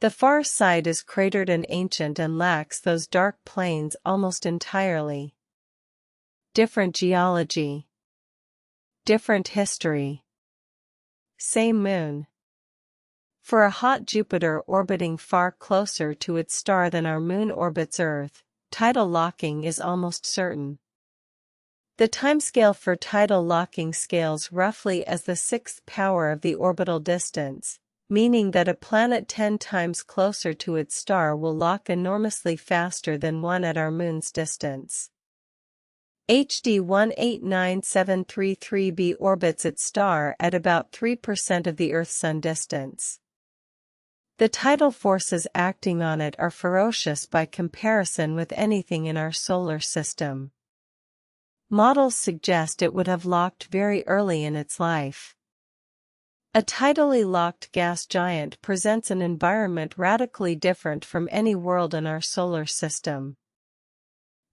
A: The far side is cratered and ancient and lacks those dark plains almost entirely. Different geology. Different history. same moon. For a hot Jupiter orbiting far closer to its star than our moon orbits Earth, tidal locking is almost certain. The timescale for tidal locking scales roughly as the sixth power of the orbital distance, meaning that a planet 10 times closer to its star will lock enormously faster than one at our moon's distance. HD 189733b orbits its star at about 3% of the Earth-Sun distance. The tidal forces acting on it are ferocious by comparison with anything in our solar system. Models suggest it would have locked very early in its life. A tidally locked gas giant presents an environment radically different from any world in our solar system.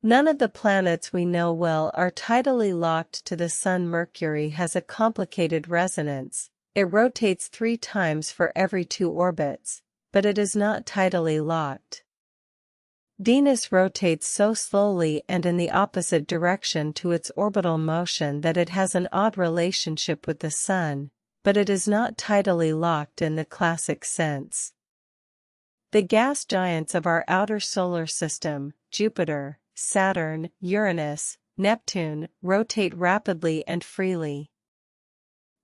A: None of the planets we know well are tidally locked to the Sun. Mercury has a complicated resonance. It rotates 3 times for every 2 orbits, but it is not tidally locked. Venus rotates so slowly and in the opposite direction to its orbital motion that it has an odd relationship with the Sun, but it is not tidally locked in the classic sense. The gas giants of our outer solar system, Jupiter, Saturn, Uranus, Neptune, rotate rapidly and freely.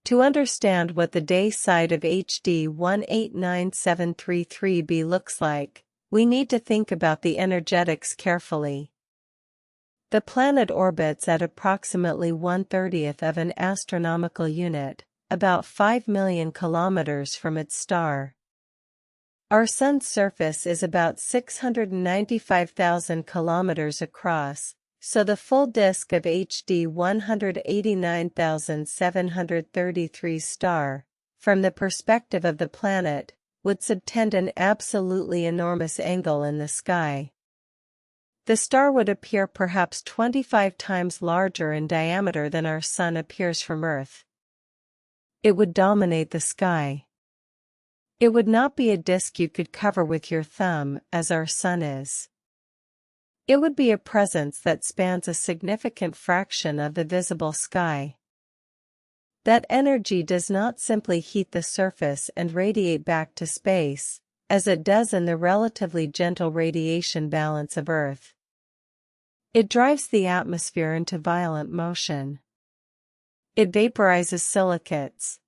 A: To understand what the day side of HD 189733b looks like, we need to think about the energetics carefully. The planet orbits at approximately 1/30th of an astronomical unit, about 5 million kilometers from its star. Our Sun's surface is about 695,000 kilometers across, so the full disk of HD 189733's star, from the perspective of the planet, would subtend an absolutely enormous angle in the sky. The star would appear perhaps 25 times larger in diameter than our Sun appears from Earth. It would dominate the sky. It would not be a disk you could cover with your thumb, as our Sun is. It would be a presence that spans a significant fraction of the visible sky. That energy does not simply heat the surface and radiate back to space, as it does in the relatively gentle radiation balance of Earth. It drives the atmosphere into violent motion. It vaporizes silicates.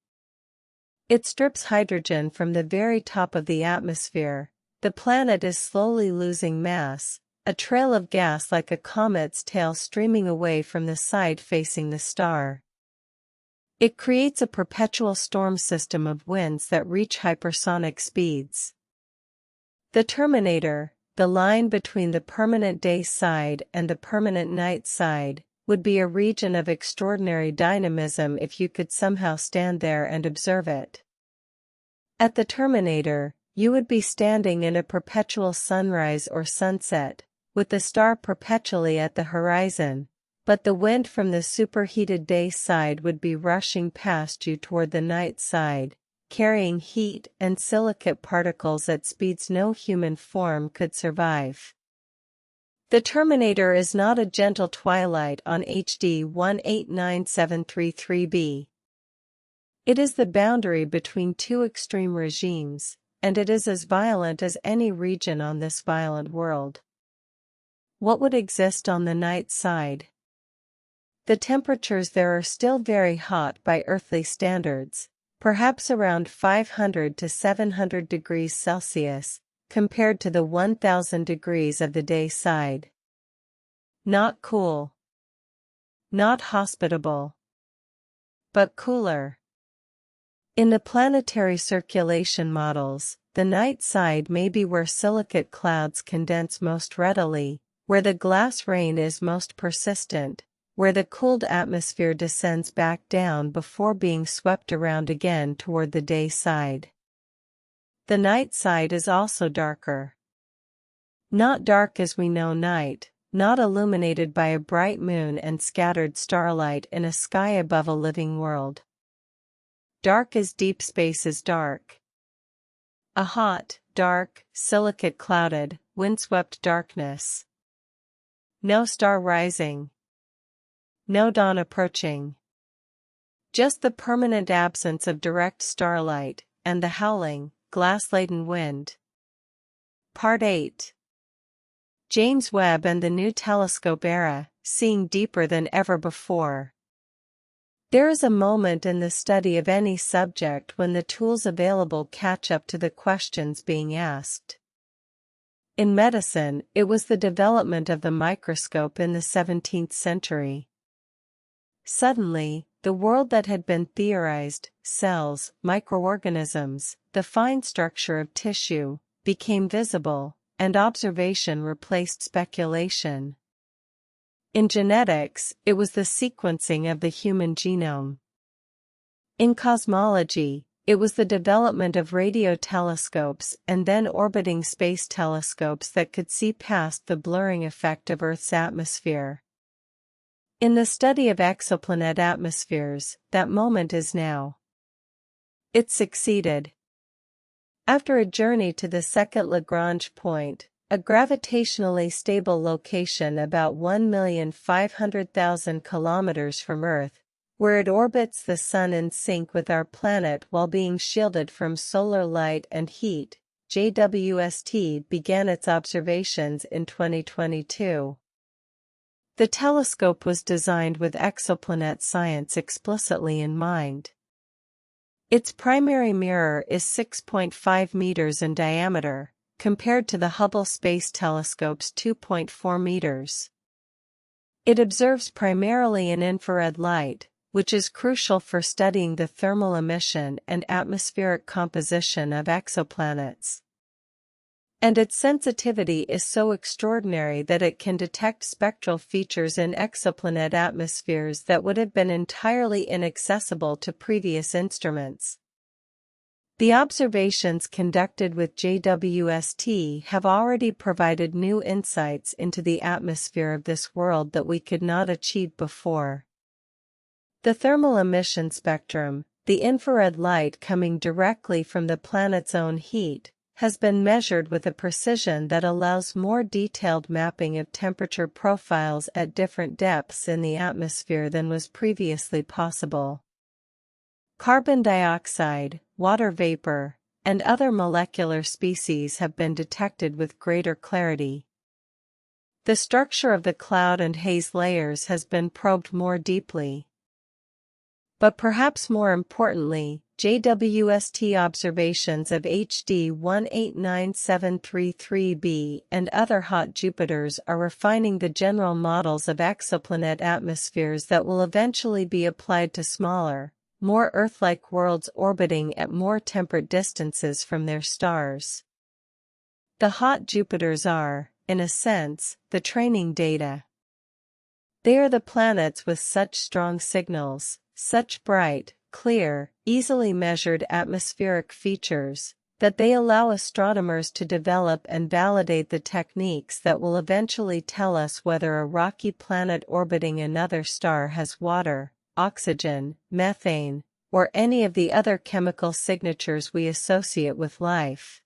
A: It strips hydrogen from the very top of the atmosphere. The planet is slowly losing mass, a trail of gas like a comet's tail streaming away from the side facing the star. It creates a perpetual storm system of winds that reach hypersonic speeds. The terminator, the line between the permanent day side and the permanent night side, would be a region of extraordinary dynamism if you could somehow stand there and observe it. At the terminator, you would be standing in a perpetual sunrise or sunset, with the star perpetually at the horizon, but the wind from the superheated day side would be rushing past you toward the night side, carrying heat and silicate particles at speeds no human form could survive. The terminator is not a gentle twilight on HD 189733b. It is the boundary between 2 extreme regimes, and it is as violent as any region on this violent world. What would exist on the night side? The temperatures there are still very hot by earthly standards, perhaps around 500 to 700 degrees Celsius, compared to the 1000 degrees of the day side. Not cool. Not hospitable. But cooler. In the planetary circulation models, the night side may be where silicate clouds condense most readily, where the glass rain is most persistent, where the cooled atmosphere descends back down before being swept around again toward the day side. The night side is also darker. Not dark as we know night, not illuminated by a bright moon and scattered starlight in a sky above a living world. Dark as deep space is dark. A hot, dark, silicate clouded, windswept darkness. No star rising. No dawn approaching. just the permanent absence of direct starlight, and the howling, glass-laden wind. Part 8. James Webb and the New Telescope Era, Seeing Deeper Than Ever Before. There is a moment in the study of any subject when the tools available catch up to the questions being asked. In medicine, it was the development of the microscope in the 17th century. Suddenly, the world that had been theorized, cells, microorganisms, the fine structure of tissue, became visible, and observation replaced speculation. In genetics, it was the sequencing of the human genome. In cosmology, it was the development of radio telescopes and then orbiting space telescopes that could see past the blurring effect of Earth's atmosphere. In the study of exoplanet atmospheres, that moment is now. It succeeded. After a journey to the second Lagrange point, a gravitationally stable location about 1,500,000 kilometers from Earth, where it orbits the Sun in sync with our planet while being shielded from solar light and heat, JWST began its observations in 2022. The telescope was designed with exoplanet science explicitly in mind. Its primary mirror is 6.5 meters in diameter, compared to the Hubble Space Telescope's 2.4 meters. It observes primarily in infrared light, which is crucial for studying the thermal emission and atmospheric composition of exoplanets. And its sensitivity is so extraordinary that it can detect spectral features in exoplanet atmospheres that would have been entirely inaccessible to previous instruments. The observations conducted with JWST have already provided new insights into the atmosphere of this world that we could not achieve before. The thermal emission spectrum, the infrared light coming directly from the planet's own heat, has been measured with a precision that allows more detailed mapping of temperature profiles at different depths in the atmosphere than was previously possible. Carbon dioxide, water vapor, and other molecular species have been detected with greater clarity. The structure of the cloud and haze layers has been probed more deeply. But perhaps more importantly, JWST observations of HD 189733b and other hot Jupiters are refining the general models of exoplanet atmospheres that will eventually be applied to smaller, more Earth-like worlds orbiting at more temperate distances from their stars. The hot Jupiters are, in a sense, the training data. They are the planets with such strong signals, such bright, clear, easily measured atmospheric features, that they allow astronomers to develop and validate the techniques that will eventually tell us whether a rocky planet orbiting another star has water, oxygen, methane, or any of the other chemical signatures we associate with life.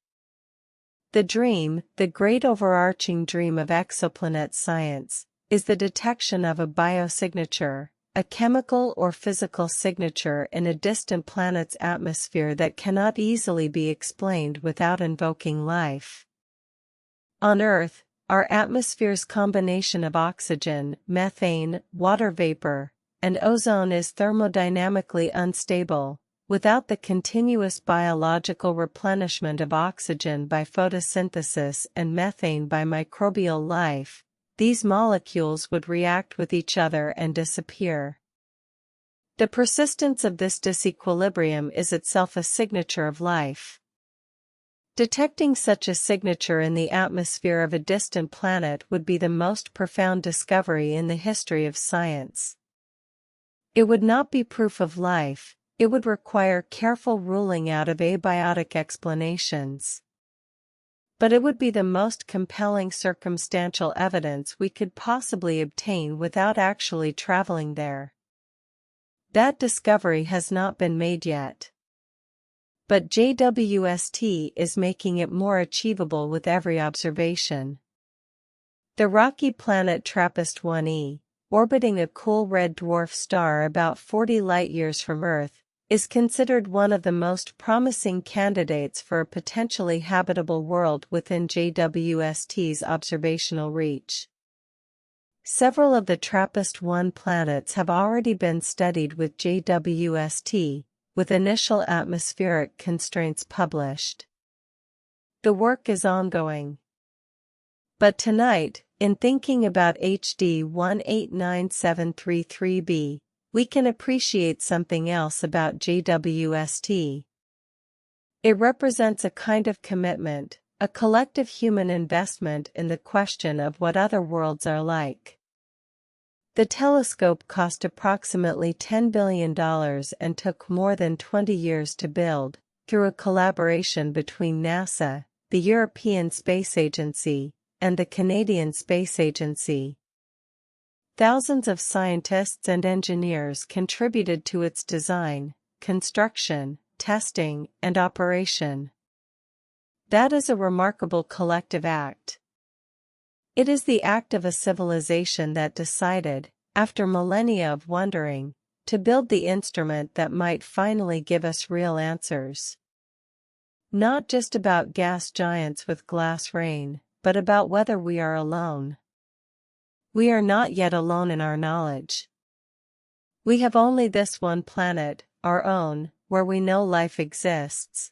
A: The dream, the great overarching dream of exoplanet science, is the detection of a biosignature, a chemical or physical signature in a distant planet's atmosphere that cannot easily be explained without invoking life. On Earth, our atmosphere's combination of oxygen, methane, water vapor, and ozone is thermodynamically unstable. Without the continuous biological replenishment of oxygen by photosynthesis and methane by microbial life, these molecules would react with each other and disappear. The persistence of this disequilibrium is itself a signature of life. Detecting such a signature in the atmosphere of a distant planet would be the most profound discovery in the history of science. It would not be proof of life, it would require careful ruling out of abiotic explanations. But it would be the most compelling circumstantial evidence we could possibly obtain without actually traveling there. That discovery has not been made yet. But JWST is making it more achievable with every observation. The rocky planet TRAPPIST-1e, orbiting a cool red dwarf star about 40 light-years from Earth, is considered one of the most promising candidates for a potentially habitable world within JWST's observational reach. Several of the TRAPPIST-1 planets have already been studied with JWST, with initial atmospheric constraints published. The work is ongoing. But tonight, in thinking about HD 189733b, we can appreciate something else about JWST. It represents a kind of commitment, a collective human investment in the question of what other worlds are like. The telescope cost approximately $10 billion and took more than 20 years to build, through a collaboration between NASA, the European Space Agency, and the Canadian Space Agency. Thousands of scientists and engineers contributed to its design, construction, testing, and operation. That is a remarkable collective act. It is the act of a civilization that decided, after millennia of wondering, to build the instrument that might finally give us real answers. Not just about gas giants with glass rain, but about whether we are alone. We are not yet alone in our knowledge. We have only this one planet, our own, where we know life exists.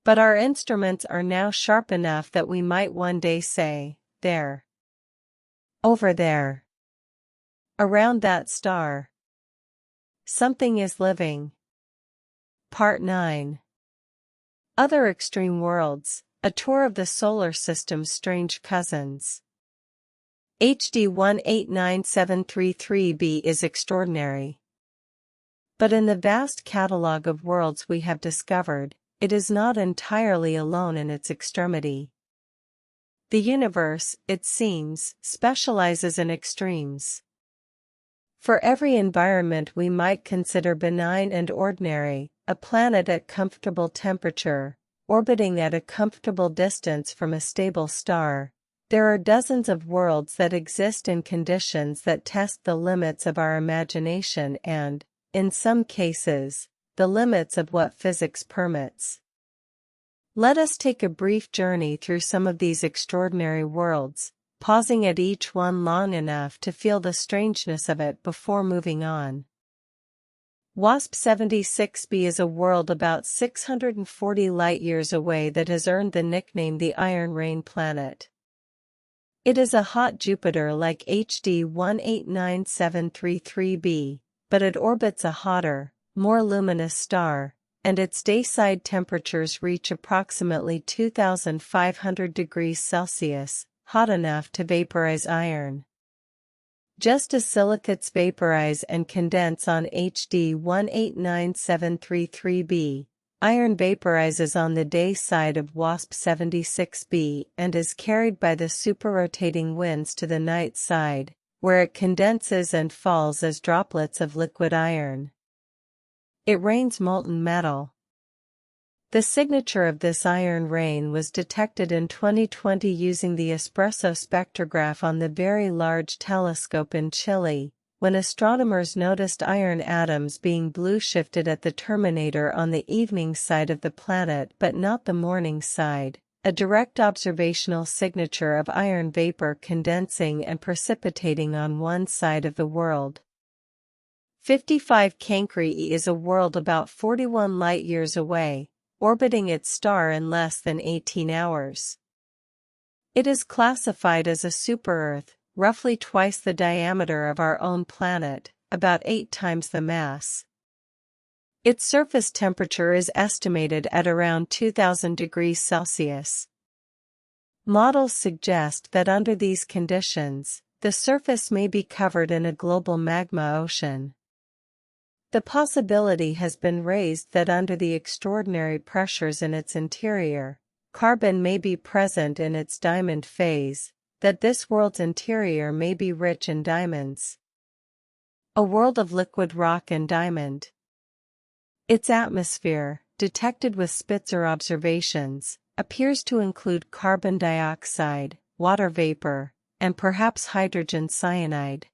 A: But our instruments are now sharp enough that we might one day say, there. Over there. Around that star. Something is living. Part 9. Other extreme worlds, a tour of the solar system's strange cousins. HD 189733b is extraordinary. But in the vast catalogue of worlds we have discovered, it is not entirely alone in its extremity. The universe, it seems, specializes in extremes. For every environment we might consider benign and ordinary, a planet at comfortable temperature, orbiting at a comfortable distance from a stable star, there are dozens of worlds that exist in conditions that test the limits of our imagination and, in some cases, the limits of what physics permits. Let us take a brief journey through some of these extraordinary worlds, pausing at each one long enough to feel the strangeness of it before moving on. WASP 76b is a world about 640 light-years away that has earned the nickname the Iron Rain Planet. It is a hot Jupiter like HD 189733b, but it orbits a hotter, more luminous star, and its dayside temperatures reach approximately 2,500 degrees Celsius, hot enough to vaporize iron. Just as silicates vaporize and condense on HD 189733b, iron vaporizes on the day side of WASP 76b and is carried by the superrotating winds to the night side, where it condenses and falls as droplets of liquid iron. It rains molten metal. The signature of this iron rain was detected in 2020 using the espresso spectrograph on the Very Large Telescope in Chile, when astronomers noticed iron atoms being blue-shifted at the terminator on the evening side of the planet but not the morning side, a direct observational signature of iron vapor condensing and precipitating on one side of the world. 55 Cancri is a world about 41 light-years away, orbiting its star in less than 18 hours. It is classified as a super-Earth, roughly twice the diameter of our own planet, about 8 times the mass. Its surface temperature is estimated at around 2,000 degrees Celsius. Models suggest that under these conditions, the surface may be covered in a global magma ocean. The possibility has been raised that under the extraordinary pressures in its interior, carbon may be present in its diamond phase, that this world's interior may be rich in diamonds. A world of liquid rock and diamond. Its atmosphere, detected with Spitzer observations, appears to include carbon dioxide, water vapor, and perhaps hydrogen cyanide.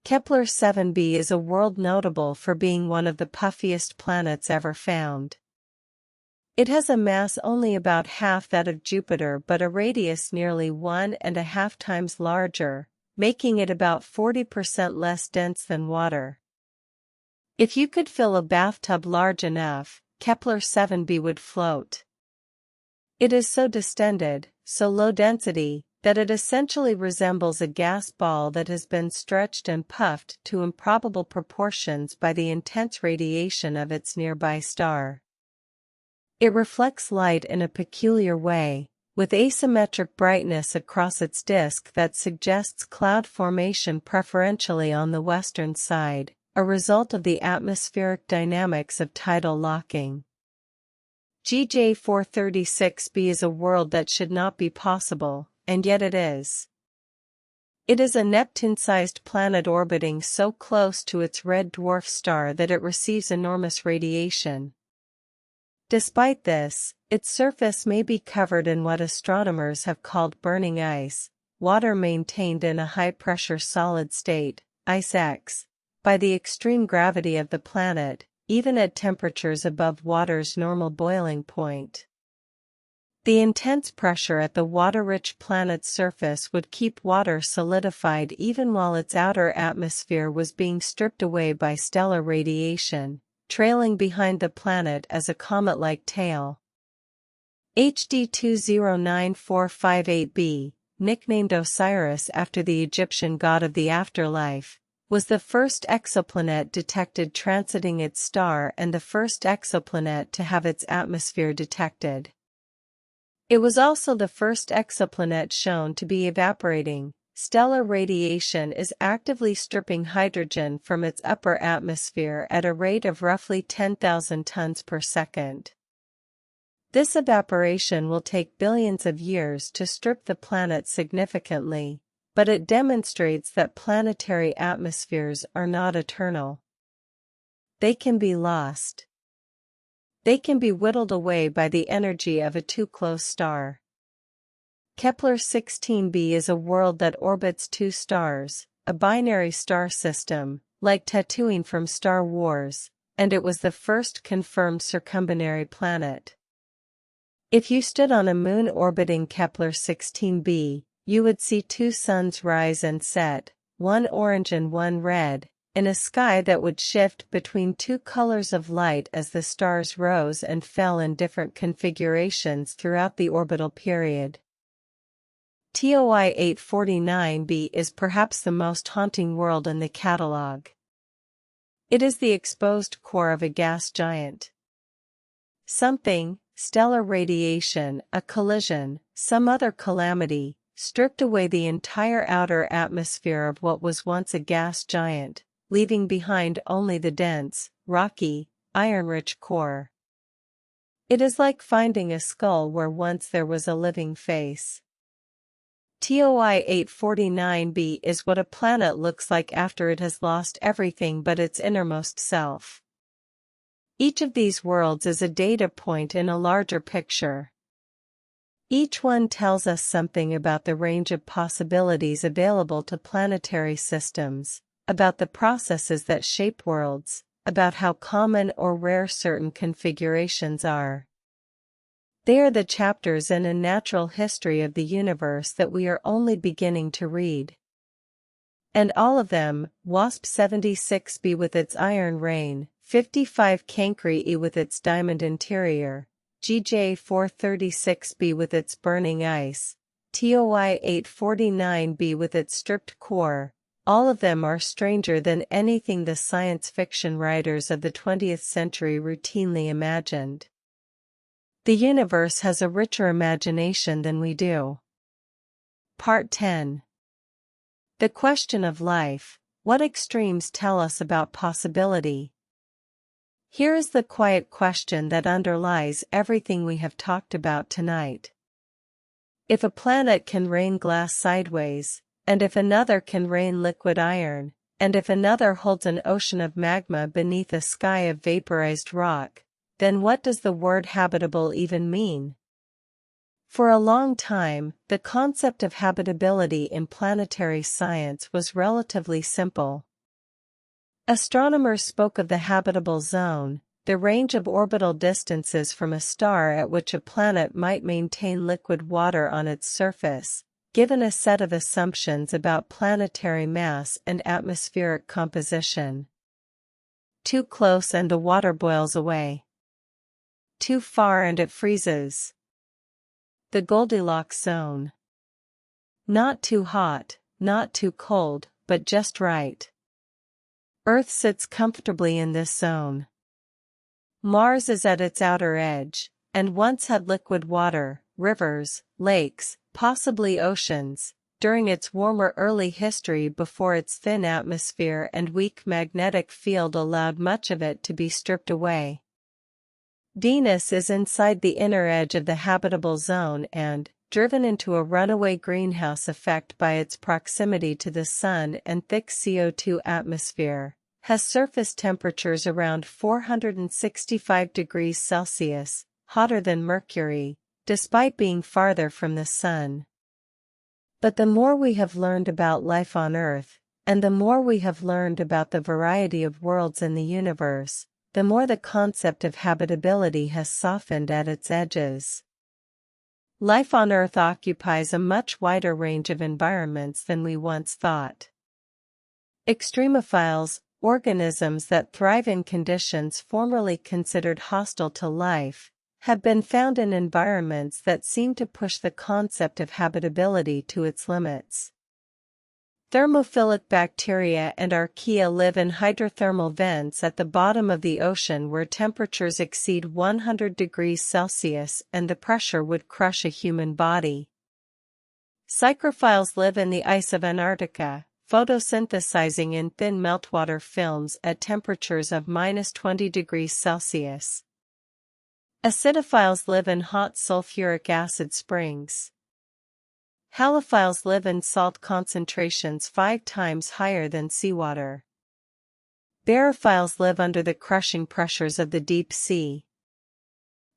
A: Kepler 7b is a world notable for being one of the puffiest planets ever found. It has a mass only about half that of Jupiter but a radius nearly 1.5 times larger, making it about 40% less dense than water. If you could fill a bathtub large enough, Kepler 7b would float. It is so distended, so low density, that it essentially resembles a gas ball that has been stretched and puffed to improbable proportions by the intense radiation of its nearby star. It reflects light in a peculiar way, with asymmetric brightness across its disk that suggests cloud formation preferentially on the western side, a result of the atmospheric dynamics of tidal locking. GJ 436b is a world that should not be possible, and yet it is. It is a Neptune-sized planet orbiting so close to its red dwarf star that it receives enormous radiation. Despite this, its surface may be covered in what astronomers have called burning ice, water maintained in a high-pressure solid state, ICE-X, by the extreme gravity of the planet, even at temperatures above water's normal boiling point. The intense pressure at the water-rich planet's surface would keep water solidified even while its outer atmosphere was being stripped away by stellar radiation, trailing behind the planet as a comet-like tail. HD 209458b, nicknamed Osiris after the Egyptian god of the afterlife, was the first exoplanet detected transiting its star and the first exoplanet to have its atmosphere detected. It was also the first exoplanet shown to be evaporating. Stellar radiation is actively stripping hydrogen from its upper atmosphere at a rate of roughly 10,000 tons per second. This evaporation will take billions of years to strip the planet significantly, but it demonstrates that planetary atmospheres are not eternal. They can be lost. They can be whittled away by the energy of a too-close star. Kepler 16b is a world that orbits two stars, a binary star system, like Tatooine from Star Wars, and it was the first confirmed circumbinary planet. If you stood on a moon orbiting Kepler 16b, you would see two suns rise and set, one orange and one red, in a sky that would shift between two colors of light as the stars rose and fell in different configurations throughout the orbital period. TOI 849b is perhaps the most haunting world in the catalog. It is the exposed core of a gas giant. Something, stellar radiation, a collision, some other calamity, stripped away the entire outer atmosphere of what was once a gas giant, leaving behind only the dense, rocky, iron-rich core. It is like finding a skull where once there was a living face. TOI 849b is what a planet looks like after it has lost everything but its innermost self. Each of these worlds is a data point in a larger picture. Each one tells us something about the range of possibilities available to planetary systems, about the processes that shape worlds, about how common or rare certain configurations are. They are the chapters in a natural history of the universe that we are only beginning to read. And all of them, WASP 76b with its iron rain, 55 Cancri E with its diamond interior, GJ 436b with its burning ice, TOI 849b with its stripped core, all of them are stranger than anything the science fiction writers of the 20th century routinely imagined. The universe has a richer imagination than we do. Part 10. The question of life. What extremes tell us about possibility? Here is the quiet question that underlies everything we have talked about tonight. If a planet can rain glass sideways, and if another can rain liquid iron, and if another holds an ocean of magma beneath a sky of vaporized rock, then what does the word habitable even mean? For a long time, the concept of habitability in planetary science was relatively simple. Astronomers spoke of the habitable zone, the range of orbital distances from a star at which a planet might maintain liquid water on its surface, given a set of assumptions about planetary mass and atmospheric composition. Too close and the water boils away. Too far and it freezes. The Goldilocks zone. Not too hot, not too cold, but just right. Earth sits comfortably in this zone. Mars is at its outer edge, and once had liquid water, rivers, lakes, possibly oceans, during its warmer early history before its thin atmosphere and weak magnetic field allowed much of it to be stripped away. Venus is inside the inner edge of the habitable zone and, driven into a runaway greenhouse effect by its proximity to the Sun and thick CO2 atmosphere, has surface temperatures around 465 degrees Celsius, hotter than Mercury, despite being farther from the Sun. But the more we have learned about life on Earth, and the more we have learned about the variety of worlds in the universe, the more the concept of habitability has softened at its edges. Life on Earth occupies a much wider range of environments than we once thought. Extremophiles, organisms that thrive in conditions formerly considered hostile to life, have been found in environments that seem to push the concept of habitability to its limits. Thermophilic bacteria and archaea live in hydrothermal vents at the bottom of the ocean where temperatures exceed 100 degrees Celsius and the pressure would crush a human body. Psychrophiles live in the ice of Antarctica, photosynthesizing in thin meltwater films at temperatures of -20 degrees Celsius. Acidophiles live in hot sulfuric acid springs. Halophiles live in salt concentrations 5 times higher than seawater. Barophiles live under the crushing pressures of the deep sea.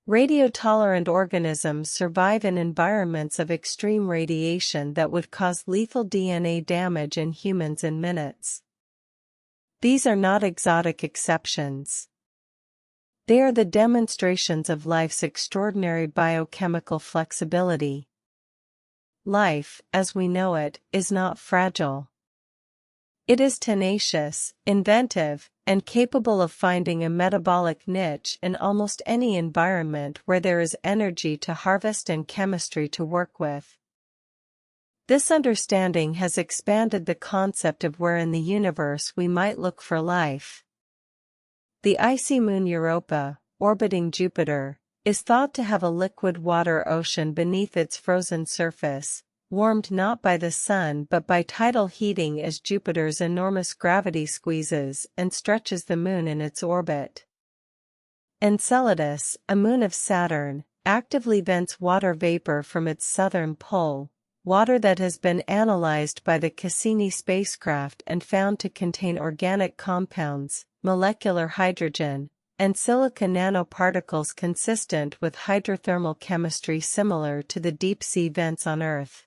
A: Radiotolerant organisms survive in environments of extreme radiation that would cause lethal DNA damage in humans in minutes. These are not exotic exceptions. They are the demonstrations of life's extraordinary biochemical flexibility. Life, as we know it, is not fragile. It is tenacious, inventive, and capable of finding a metabolic niche in almost any environment where there is energy to harvest and chemistry to work with. This understanding has expanded the concept of where in the universe we might look for life. The icy moon Europa, orbiting Jupiter, is thought to have a liquid water ocean beneath its frozen surface, warmed not by the sun but by tidal heating as Jupiter's enormous gravity squeezes and stretches the moon in its orbit. Enceladus, a moon of Saturn, actively vents water vapor from its southern pole, water that has been analyzed by the Cassini spacecraft and found to contain organic compounds, molecular hydrogen, and silica nanoparticles consistent with hydrothermal chemistry similar to the deep-sea vents on Earth.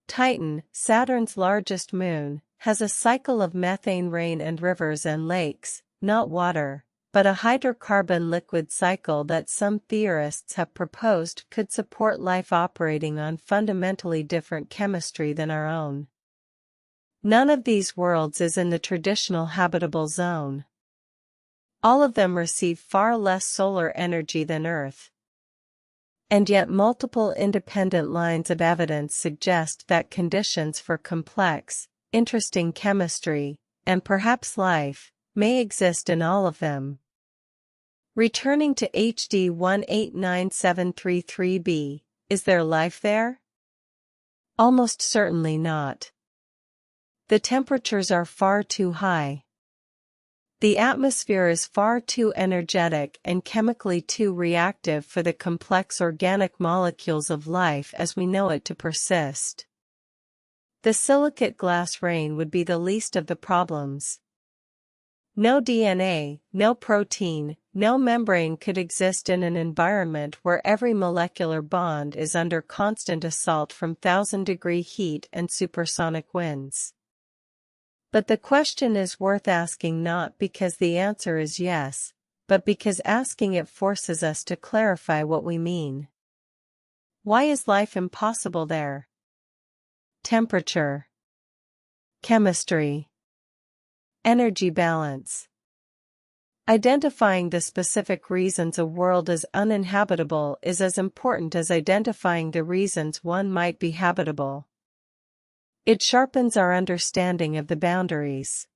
A: Titan, Saturn's largest moon, has a cycle of methane rain and rivers and lakes, not water, but a hydrocarbon liquid cycle that some theorists have proposed could support life operating on fundamentally different chemistry than our own. None of these worlds is in the traditional habitable zone. All of them receive far less solar energy than Earth. And yet multiple independent lines of evidence suggest that conditions for complex, interesting chemistry, and perhaps life, may exist in all of them. Returning to HD 189733b, is there life there? Almost certainly not. The temperatures are far too high. The atmosphere is far too energetic and chemically too reactive for the complex organic molecules of life as we know it to persist. The silicate glass rain would be the least of the problems. No DNA, no protein, no membrane could exist in an environment where every molecular bond is under constant assault from 1000-degree heat and supersonic winds. But the question is worth asking not because the answer is yes, but because asking it forces us to clarify what we mean. Why is life impossible there? Temperature, chemistry, energy balance. Identifying the specific reasons a world is uninhabitable is as important as identifying the reasons one might be habitable. It sharpens our understanding of the boundaries.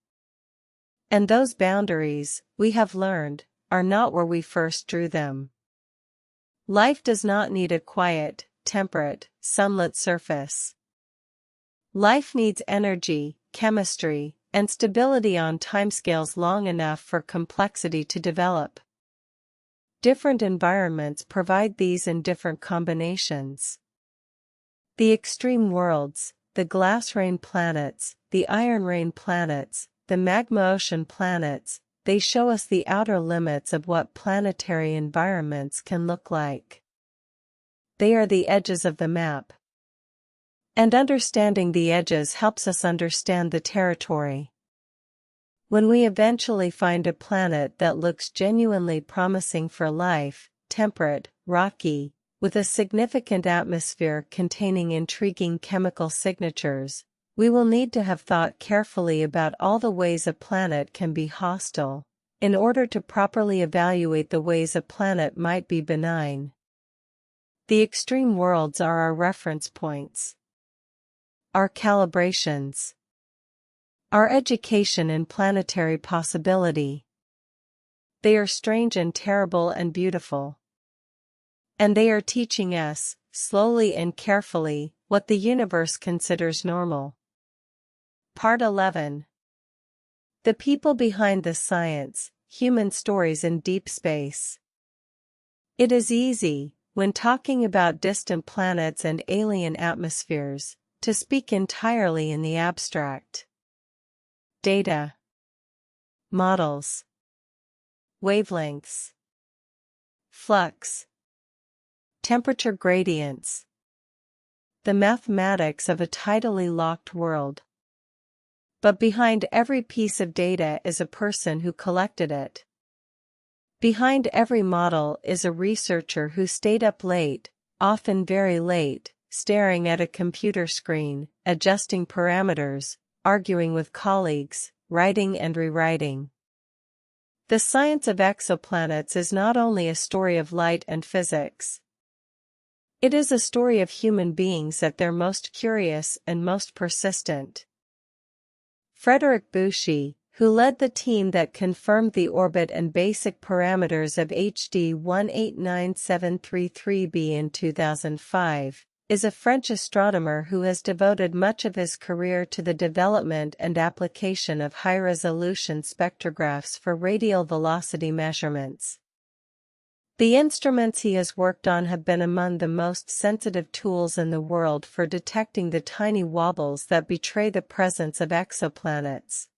A: And those boundaries, we have learned, are not where we first drew them. Life does not need a quiet, temperate, sunlit surface. Life needs energy, chemistry, and stability on timescales long enough for complexity to develop. Different environments provide these in different combinations. The extreme worlds, the glass rain planets, the iron rain planets, the magma ocean planets, they show us the outer limits of what planetary environments can look like. They are the edges of the map. And understanding the edges helps us understand the territory. When we eventually find a planet that looks genuinely promising for life, temperate, rocky, with a significant atmosphere containing intriguing chemical signatures, we will need to have thought carefully about all the ways a planet can be hostile, in order to properly evaluate the ways a planet might be benign. The extreme worlds are our reference points, our calibrations, our education in planetary possibility. They are strange and terrible and beautiful. And they are teaching us, slowly and carefully, what the universe considers normal. Part 11. The people behind the science, human stories in deep space. It is easy, when talking about distant planets and alien atmospheres, to speak entirely in the abstract. Data, models, wavelengths, flux, temperature gradients. The mathematics of a tidally locked world. But behind every piece of data is a person who collected it. Behind every model is a researcher who stayed up late, often very late, staring at a computer screen, adjusting parameters, arguing with colleagues, writing and rewriting. The science of exoplanets is not only a story of light and physics. It is a story of human beings at their most curious and most persistent. Frederick Bucci, who led the team that confirmed the orbit and basic parameters of HD 189733b in 2005, is a French astronomer who has devoted much of his career to the development and application of high-resolution spectrographs for radial velocity measurements. The instruments he has worked on have been among the most sensitive tools in the world for detecting the tiny wobbles that betray the presence of exoplanets.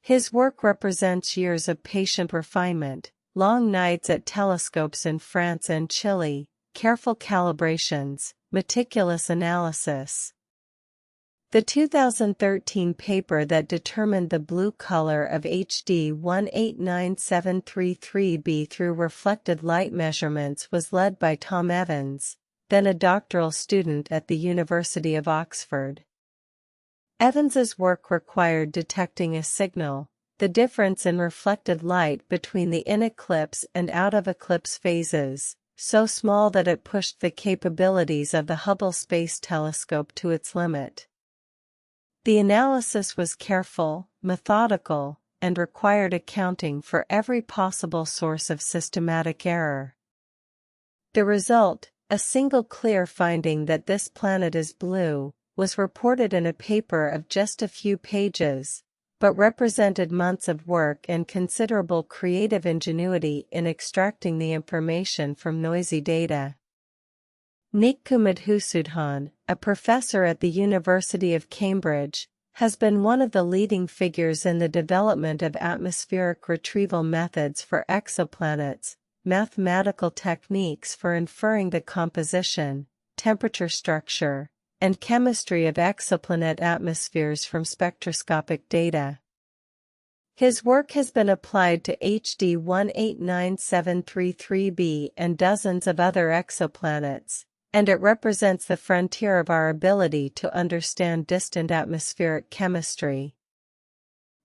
A: His work represents years of patient refinement, long nights at telescopes in France and Chile, careful calibrations, meticulous analysis. The 2013 paper that determined the blue color of HD 189733b through reflected light measurements was led by Tom Evans, then a doctoral student at the University of Oxford. Evans's work required detecting a signal, the difference in reflected light between the in-eclipse and out-of-eclipse phases, so small that it pushed the capabilities of the Hubble Space Telescope to its limit. The analysis was careful, methodical, and required accounting for every possible source of systematic error. The result, a single clear finding that this planet is blue, was reported in a paper of just a few pages, but represented months of work and considerable creative ingenuity in extracting the information from noisy data. Nikku Madhusudhan, a professor at the University of Cambridge, has been one of the leading figures in the development of atmospheric retrieval methods for exoplanets, mathematical techniques for inferring the composition, temperature structure, and chemistry of exoplanet atmospheres from spectroscopic data. His work has been applied to HD 189733b and dozens of other exoplanets, and it represents the frontier of our ability to understand distant atmospheric chemistry.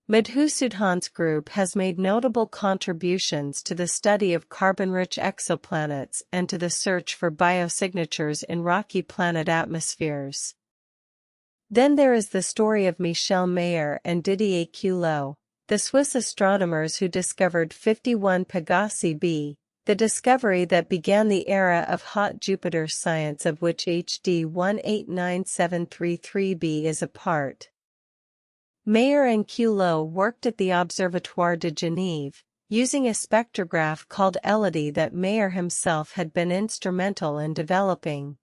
A: Madhusudhan's group has made notable contributions to the study of carbon-rich exoplanets and to the search for biosignatures in rocky planet atmospheres. Then there is the story of Michel Mayor and Didier Queloz, the Swiss astronomers who discovered 51 Pegasi b, the discovery that began the era of hot Jupiter science of which HD 189733b is a part. Mayor and Queloz worked at the Observatoire de Genève, using a spectrograph called Elodie that Mayor himself had been instrumental in developing.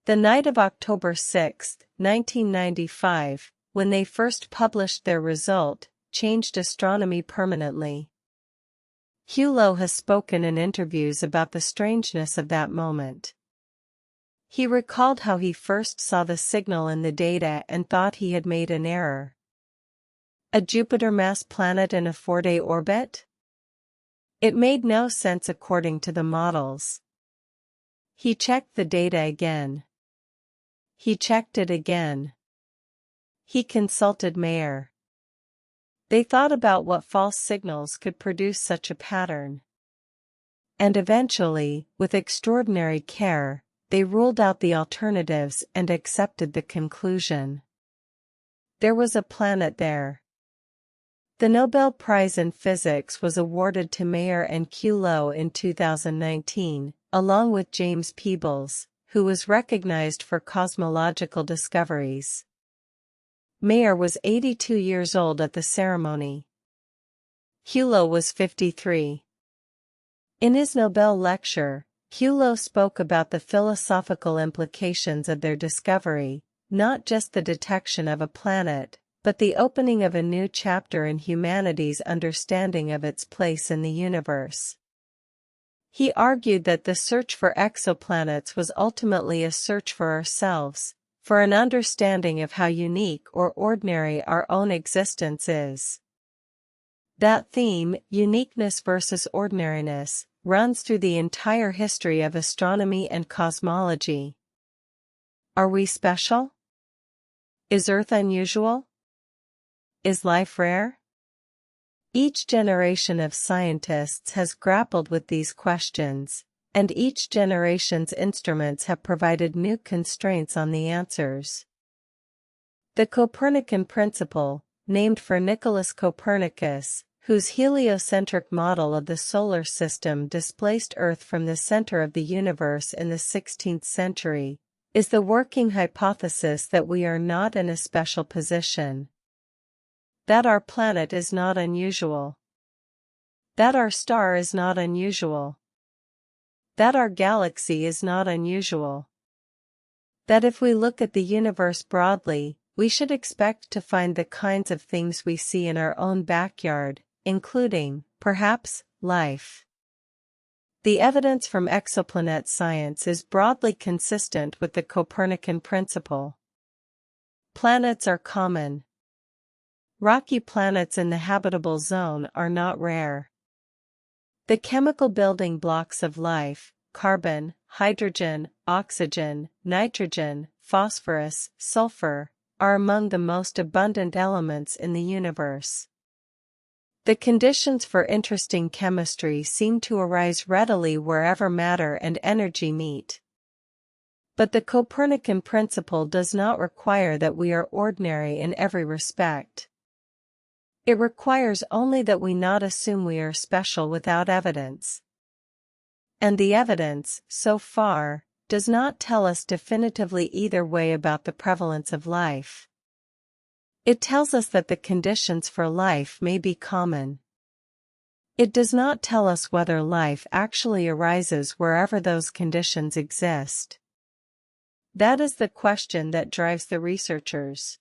A: The night of October 6, 1995, when they first published their result, changed astronomy permanently. Queloz has spoken in interviews about the strangeness of that moment. He recalled how he first saw the signal in the data and thought he had made an error. A Jupiter-mass planet in a 4-day orbit? It made no sense according to the models. He checked the data again. He checked it again. He consulted Mayor. They thought about what false signals could produce such a pattern. And eventually, with extraordinary care, they ruled out the alternatives and accepted the conclusion. There was a planet there. The Nobel Prize in Physics was awarded to Mayor and Queloz in 2019, along with James Peebles, who was recognized for cosmological discoveries. Mayor was 82 years old at the ceremony. Queloz was 53. In his Nobel lecture, Queloz spoke about the philosophical implications of their discovery, not just the detection of a planet, but the opening of a new chapter in humanity's understanding of its place in the universe. He argued that the search for exoplanets was ultimately a search for ourselves, for an understanding of how unique or ordinary our own existence is. That theme, uniqueness versus ordinariness, runs through the entire history of astronomy and cosmology. Are we special? Is Earth unusual? Is life rare? Each generation of scientists has grappled with these questions, and each generation's instruments have provided new constraints on the answers. The Copernican principle, named for Nicholas Copernicus, whose heliocentric model of the solar system displaced Earth from the center of the universe in the 16th century, is the working hypothesis that we are not in a special position. That our planet is not unusual. That our star is not unusual. That our galaxy is not unusual. That if we look at the universe broadly, we should expect to find the kinds of things we see in our own backyard, including, perhaps, life. The evidence from exoplanet science is broadly consistent with the Copernican principle. Planets are common. Rocky planets in the habitable zone are not rare. The chemical building blocks of life, carbon, hydrogen, oxygen, nitrogen, phosphorus, sulfur, are among the most abundant elements in the universe. The conditions for interesting chemistry seem to arise readily wherever matter and energy meet. But the Copernican principle does not require that we are ordinary in every respect. It requires only that we not assume we are special without evidence. And the evidence, so far, does not tell us definitively either way about the prevalence of life. It tells us that the conditions for life may be common. It does not tell us whether life actually arises wherever those conditions exist. That is the question that drives the researchers.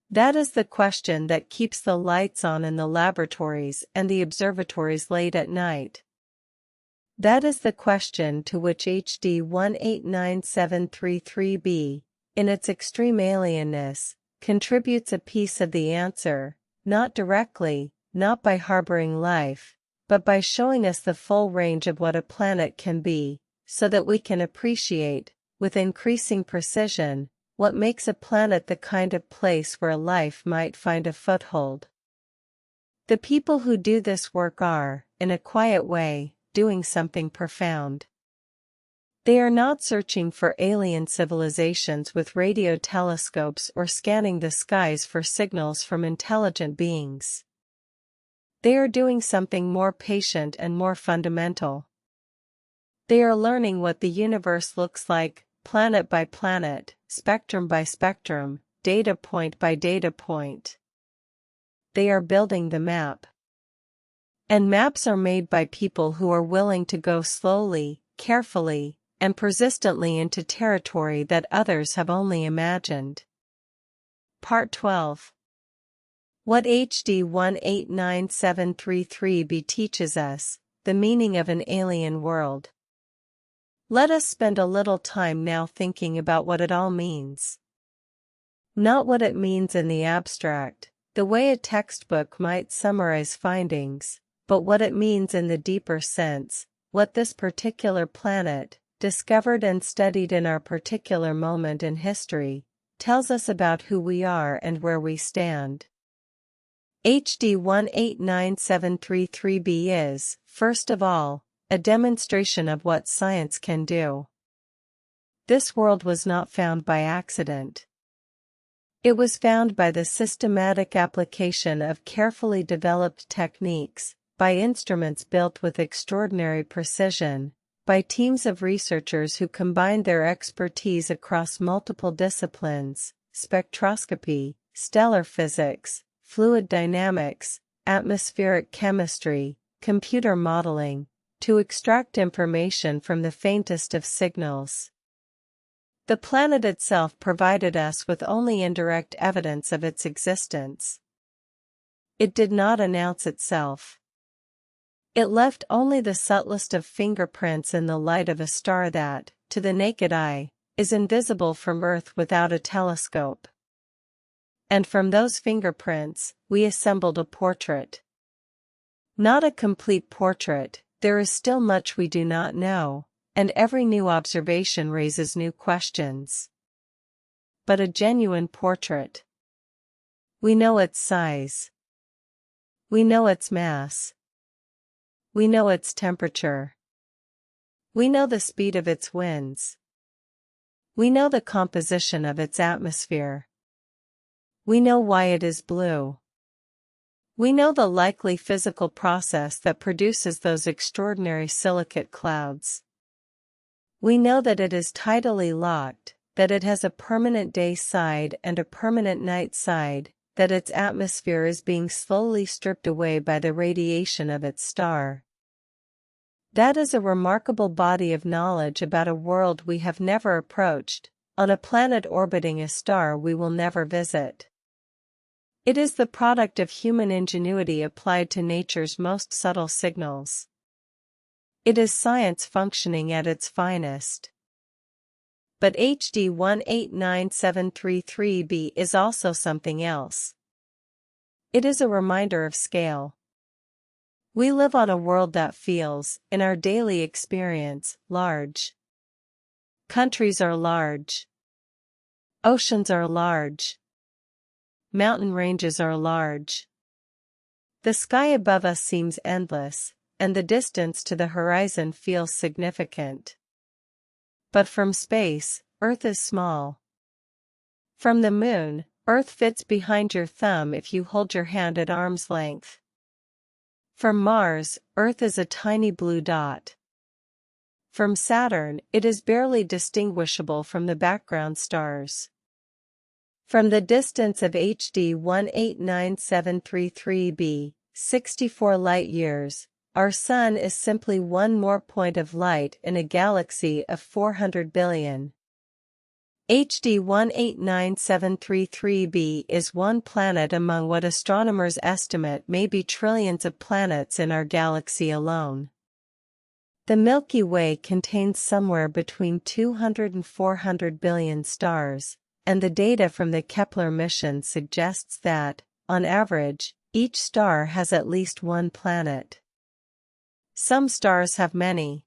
A: That is the question that keeps the lights on in the laboratories and the observatories late at night. That is the question to which HD 189733b, in its extreme alienness, contributes a piece of the answer, not directly, not by harboring life, but by showing us the full range of what a planet can be, so that we can appreciate, with increasing precision, what makes a planet the kind of place where life might find a foothold. The people who do this work are, in a quiet way, doing something profound. They are not searching for alien civilizations with radio telescopes or scanning the skies for signals from intelligent beings. They are doing something more patient and more fundamental. They are learning what the universe looks like, planet by planet, spectrum by spectrum, data point by data point. They are building the map. And maps are made by people who are willing to go slowly, carefully, and persistently into territory that others have only imagined. Part 12. What HD 189733b teaches us, the meaning of an alien world. Let us spend a little time now thinking about what it all means. Not what it means in the abstract, the way a textbook might summarize findings, but what it means in the deeper sense, what this particular planet, discovered and studied in our particular moment in history, tells us about who we are and where we stand. HD 189733b is, first of all, a demonstration of what science can do. This world was not found by accident. It was found by the systematic application of carefully developed techniques, by instruments built with extraordinary precision, by teams of researchers who combined their expertise across multiple disciplines, spectroscopy, stellar physics, fluid dynamics, atmospheric chemistry, computer modeling, to extract information from the faintest of signals. The planet itself provided us with only indirect evidence of its existence. It did not announce itself. It left only the subtlest of fingerprints in the light of a star that, to the naked eye, is invisible from Earth without a telescope. And from those fingerprints, we assembled a portrait. Not a complete portrait, there is still much we do not know, and every new observation raises new questions. But a genuine portrait. We know its size. We know its mass. We know its temperature. We know the speed of its winds. We know the composition of its atmosphere. We know why it is blue. We know the likely physical process that produces those extraordinary silicate clouds. We know that it is tidally locked, that it has a permanent day side and a permanent night side, that its atmosphere is being slowly stripped away by the radiation of its star. That is a remarkable body of knowledge about a world we have never approached, on a planet orbiting a star we will never visit. It is the product of human ingenuity applied to nature's most subtle signals. It is science functioning at its finest. But HD 189733b is also something else. It is a reminder of scale. We live on a world that feels, in our daily experience, large. Countries are large. Oceans are large. Mountain ranges are large. The sky above us seems endless, and the distance to the horizon feels significant. But from space, Earth is small. From the moon, Earth fits behind your thumb if you hold your hand at arm's length. From Mars, Earth is a tiny blue dot. From Saturn, it is barely distinguishable from the background stars. From the distance of HD 189733b, 64 light-years, our Sun is simply one more point of light in a galaxy of 400 billion. HD 189733b is one planet among what astronomers estimate may be trillions of planets in our galaxy alone. The Milky Way contains somewhere between 200 and 400 billion stars, and the data from the Kepler mission suggests that, on average, each star has at least one planet. Some stars have many.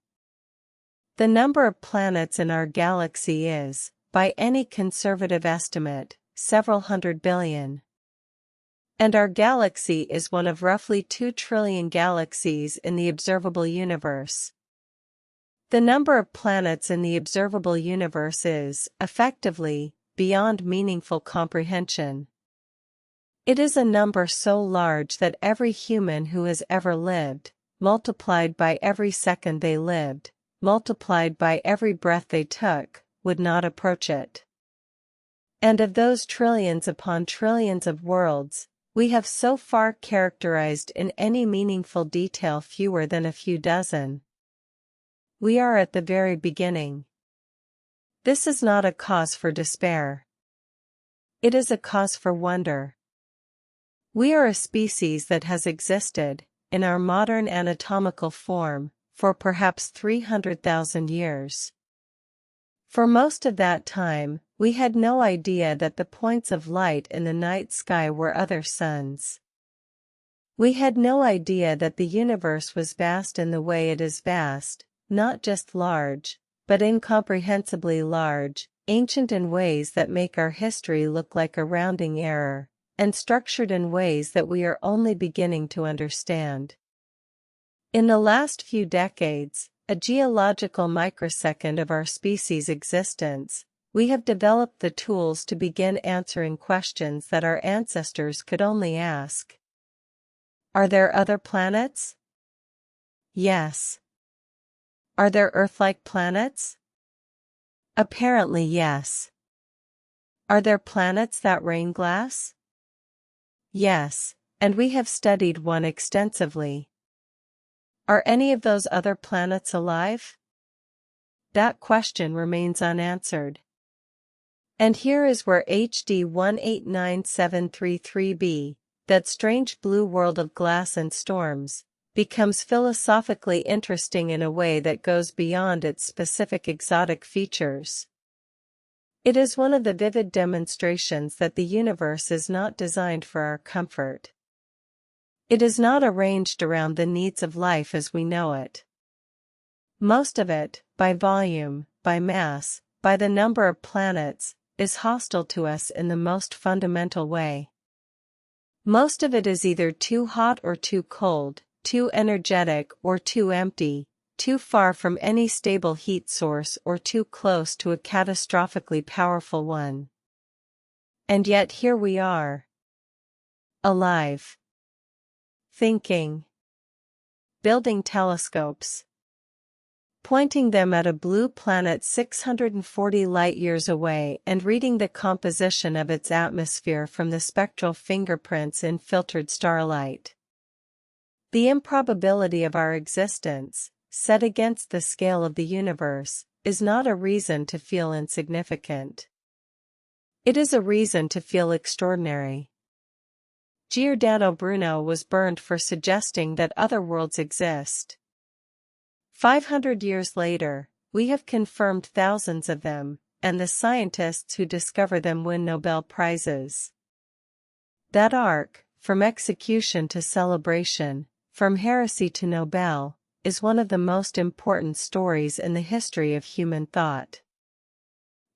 A: The number of planets in our galaxy is, by any conservative estimate, several hundred billion. And our galaxy is one of roughly 2 trillion galaxies in the observable universe. The number of planets in the observable universe is, effectively, beyond meaningful comprehension. It is a number so large that every human who has ever lived, multiplied by every second they lived, multiplied by every breath they took, would not approach it. And of those trillions upon trillions of worlds, we have so far characterized in any meaningful detail fewer than a few dozen. We are at the very beginning. This is not a cause for despair. It is a cause for wonder. We are a species that has existed, in our modern anatomical form, for perhaps 300,000 years. For most of that time, we had no idea that the points of light in the night sky were other suns. We had no idea that the universe was vast in the way it is vast, not just large, but incomprehensibly large, ancient in ways that make our history look like a rounding error, and structured in ways that we are only beginning to understand. In the last few decades, a geological microsecond of our species' existence, we have developed the tools to begin answering questions that our ancestors could only ask. Are there other planets? Yes. Are there Earth-like planets? Apparently yes. Are there planets that rain glass? Yes, and we have studied one extensively. Are any of those other planets alive? That question remains unanswered. And here is where HD 1897333b, that strange blue world of glass and storms, becomes philosophically interesting in a way that goes beyond its specific exotic features. It is one of the vivid demonstrations that the universe is not designed for our comfort. It is not arranged around the needs of life as we know it. Most of it, by volume, by mass, by the number of planets, is hostile to us in the most fundamental way. Most of it is either too hot or too cold, too energetic or too empty, too far from any stable heat source or too close to a catastrophically powerful one. And yet here we are. Alive. Thinking. Building telescopes. Pointing them at a blue planet 640 light-years away and reading the composition of its atmosphere from the spectral fingerprints in filtered starlight. The improbability of our existence, set against the scale of the universe, is not a reason to feel insignificant. It is a reason to feel extraordinary. Giordano Bruno was burned for suggesting that other worlds exist. 500 years later, we have confirmed thousands of them, and the scientists who discover them win Nobel Prizes. That arc, from execution to celebration, from heresy to Nobel, is one of the most important stories in the history of human thought.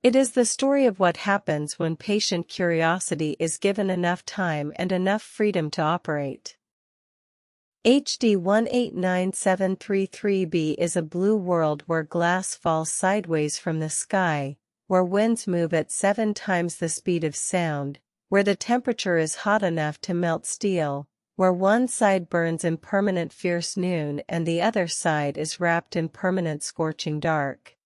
A: It is the story of what happens when patient curiosity is given enough time and enough freedom to operate. HD 1897333b is a blue world where glass falls sideways from the sky, where winds move at 7 times the speed of sound, where the temperature is hot enough to melt steel, where one side burns in permanent fierce noon and the other side is wrapped in permanent scorching dark.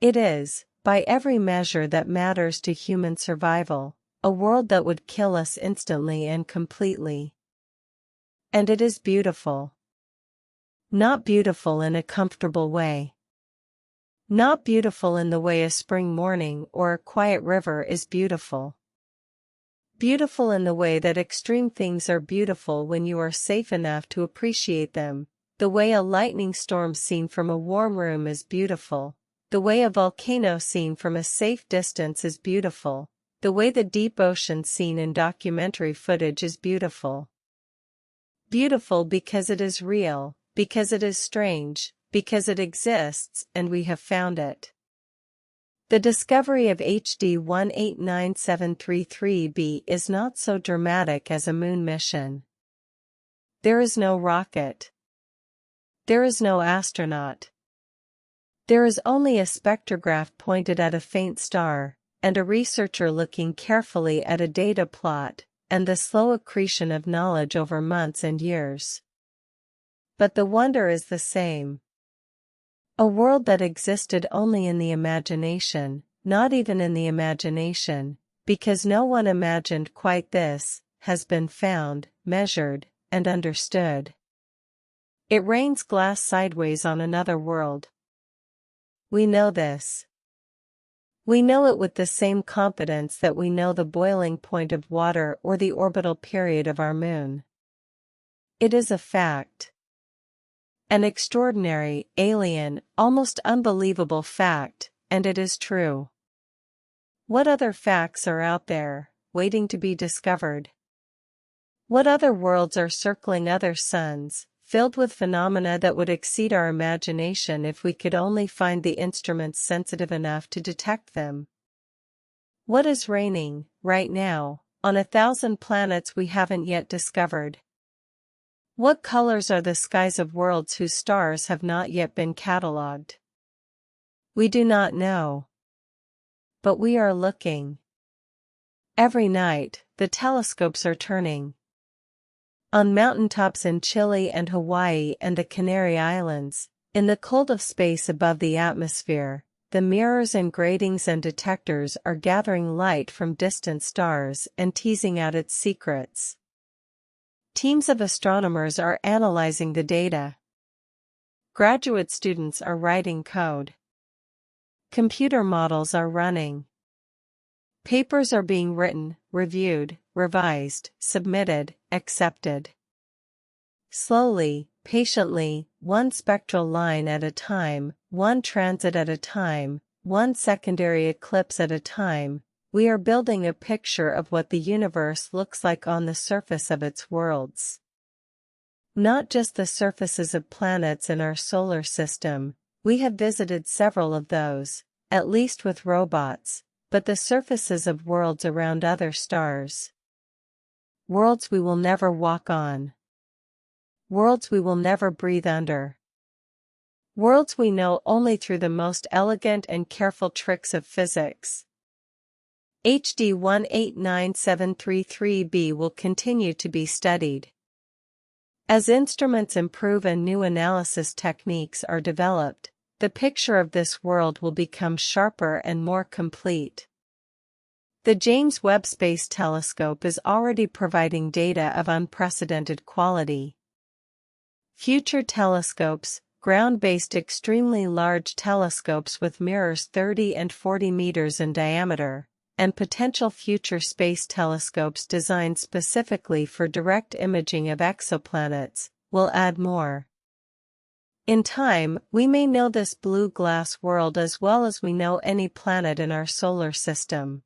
A: It is, by every measure that matters to human survival, a world that would kill us instantly and completely. And it is beautiful. Not beautiful in a comfortable way. Not beautiful in the way a spring morning or a quiet river is beautiful. Beautiful in the way that extreme things are beautiful when you are safe enough to appreciate them, The way a lightning storm seen from a warm room is beautiful. The way a volcano seen from a safe distance is beautiful. The way the deep ocean seen in documentary footage is beautiful. Beautiful because it is real, because it is strange, because it exists and we have found it. The discovery of HD 189733b is not so dramatic as a moon mission. There is no rocket. There is no astronaut. There is only a spectrograph pointed at a faint star, and a researcher looking carefully at a data plot, and the slow accretion of knowledge over months and years. But the wonder is the same. A world that existed only in the imagination, not even in the imagination, because no one imagined quite this, has been found, measured, and understood. It rains glass sideways on another world. We know this. We know it with the same confidence that we know the boiling point of water or the orbital period of our moon. It is a fact. An extraordinary, alien, almost unbelievable fact, and it is true. What other facts are out there, waiting to be discovered? What other worlds are circling other suns, filled with phenomena that would exceed our imagination if we could only find the instruments sensitive enough to detect them? What is raining, right now, on 1,000 planets we haven't yet discovered? What colors are the skies of worlds whose stars have not yet been catalogued? We do not know. But we are looking. Every night, the telescopes are turning. On mountaintops in Chile and Hawaii and the Canary Islands, in the cold of space above the atmosphere, the mirrors and gratings and detectors are gathering light from distant stars and teasing out its secrets. Teams of astronomers are analyzing the data. Graduate students are writing code. Computer models are running. Papers are being written, reviewed, revised, submitted, accepted. Slowly, patiently, one spectral line at a time, one transit at a time, one secondary eclipse at a time, we are building a picture of what the universe looks like on the surface of its worlds. Not just the surfaces of planets in our solar system, we have visited several of those, at least with robots, but the surfaces of worlds around other stars. Worlds we will never walk on. Worlds we will never breathe under. Worlds we know only through the most elegant and careful tricks of physics. HD 189733b will continue to be studied. As instruments improve and new analysis techniques are developed, the picture of this world will become sharper and more complete. The James Webb Space Telescope is already providing data of unprecedented quality. Future telescopes, ground-based extremely large telescopes with mirrors 30 and 40 meters in diameter, and potential future space telescopes designed specifically for direct imaging of exoplanets, will add more. In time, we may know this blue glass world as well as we know any planet in our solar system.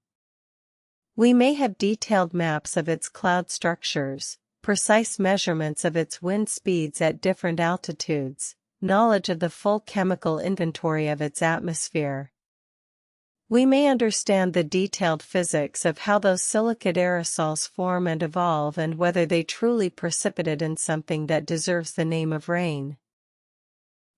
A: We may have detailed maps of its cloud structures, precise measurements of its wind speeds at different altitudes, knowledge of the full chemical inventory of its atmosphere. We may understand the detailed physics of how those silicate aerosols form and evolve and whether they truly precipitate in something that deserves the name of rain.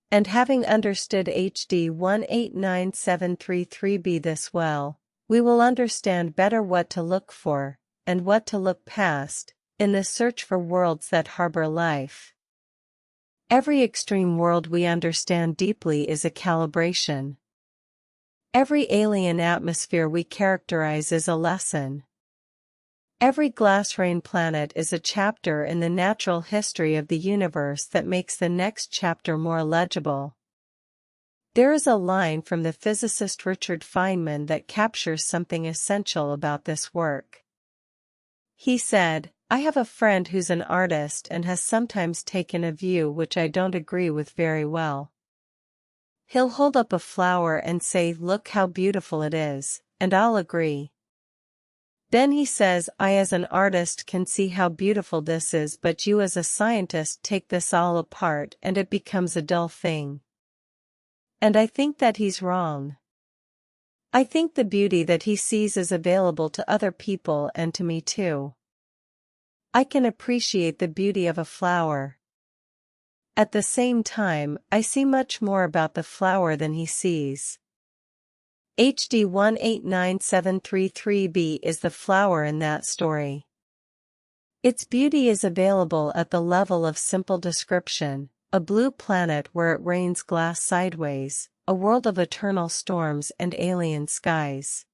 A: And having understood HD 189733b this well, we will understand better what to look for, and what to look past, in the search for worlds that harbor life. Every extreme world we understand deeply is a calibration. Every alien atmosphere we characterize is a lesson. Every glass rain planet is a chapter in the natural history of the universe that makes the next chapter more legible. There is a line from the physicist Richard Feynman that captures something essential about this work. He said, I have a friend who's an artist and has sometimes taken a view which I don't agree with very well. He'll hold up a flower and say, "Look how beautiful it is," and I'll agree. Then he says, "I as an artist can see how beautiful this is, but you as a scientist take this all apart and it becomes a dull thing." And I think that he's wrong. I think the beauty that he sees is available to other people and to me too. I can appreciate the beauty of a flower. At the same time, I see much more about the flower than he sees. HD 189733B is the flower in that story. Its beauty is available at the level of simple description: a blue planet where it rains glass sideways, a world of eternal storms and alien skies.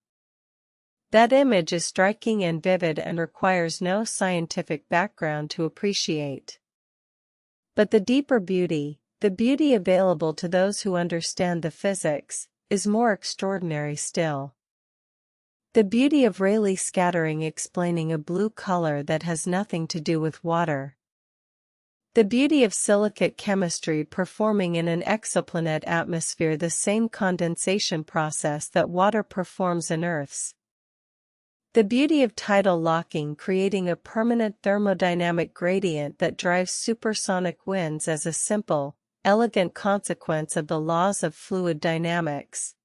A: That image is striking and vivid and requires no scientific background to appreciate. But the deeper beauty, the beauty available to those who understand the physics, is more extraordinary still. The beauty of Rayleigh scattering explaining a blue color that has nothing to do with water. The beauty of silicate chemistry performing in an exoplanet atmosphere the same condensation process that water performs in Earth's. The beauty of tidal locking creating a permanent thermodynamic gradient that drives supersonic winds as a simple, elegant consequence of the laws of fluid dynamics.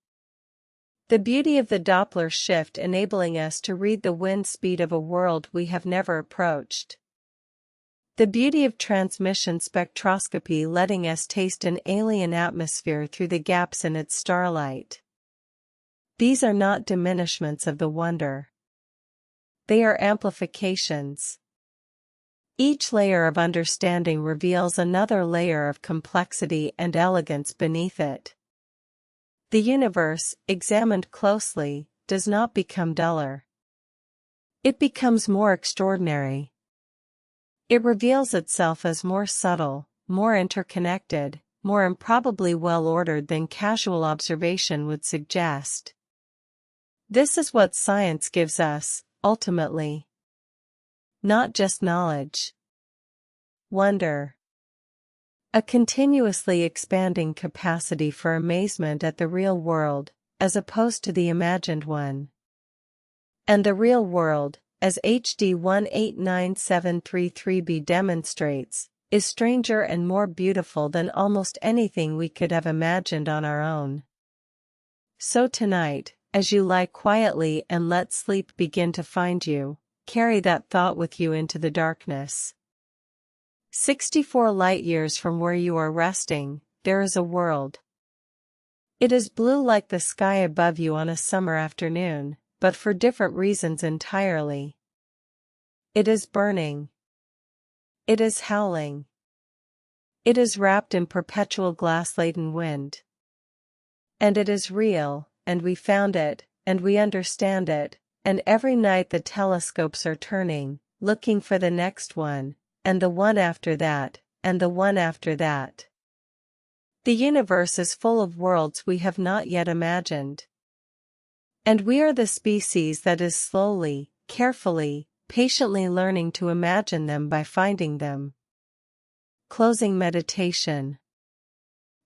A: The beauty of the Doppler shift enabling us to read the wind speed of a world we have never approached. The beauty of transmission spectroscopy letting us taste an alien atmosphere through the gaps in its starlight. These are not diminishments of the wonder. They are amplifications. Each layer of understanding reveals another layer of complexity and elegance beneath it. The universe, examined closely, does not become duller. It becomes more extraordinary. It reveals itself as more subtle, more interconnected, more improbably well-ordered than casual observation would suggest. This is what science gives us, ultimately. Not just knowledge. Wonder. A continuously expanding capacity for amazement at the real world, as opposed to the imagined one. And the real world, as HD 189733B demonstrates, is stranger and more beautiful than almost anything we could have imagined on our own. So tonight, as you lie quietly and let sleep begin to find you, carry that thought with you into the darkness. 64 light-years from where you are resting, there is a world. It is blue like the sky above you on a summer afternoon, but for different reasons entirely. It is burning. It is howling. It is wrapped in perpetual glass-laden wind. And it is real, and we found it, and we understand it, and every night the telescopes are turning, looking for the next one, and the one after that, and the one after that. The universe is full of worlds we have not yet imagined. And we are the species that is slowly, carefully, patiently learning to imagine them by finding them. Closing meditation.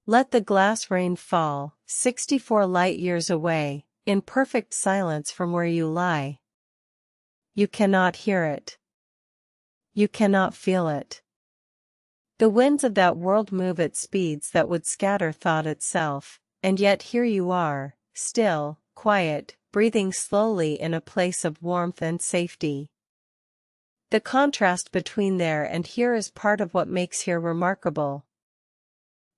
A: Let the glass rain fall, 64 light-years away, in perfect silence from where you lie. You cannot hear it. You cannot feel it. The winds of that world move at speeds that would scatter thought itself, and yet here you are, still, quiet, breathing slowly in a place of warmth and safety. The contrast between there and here is part of what makes here remarkable.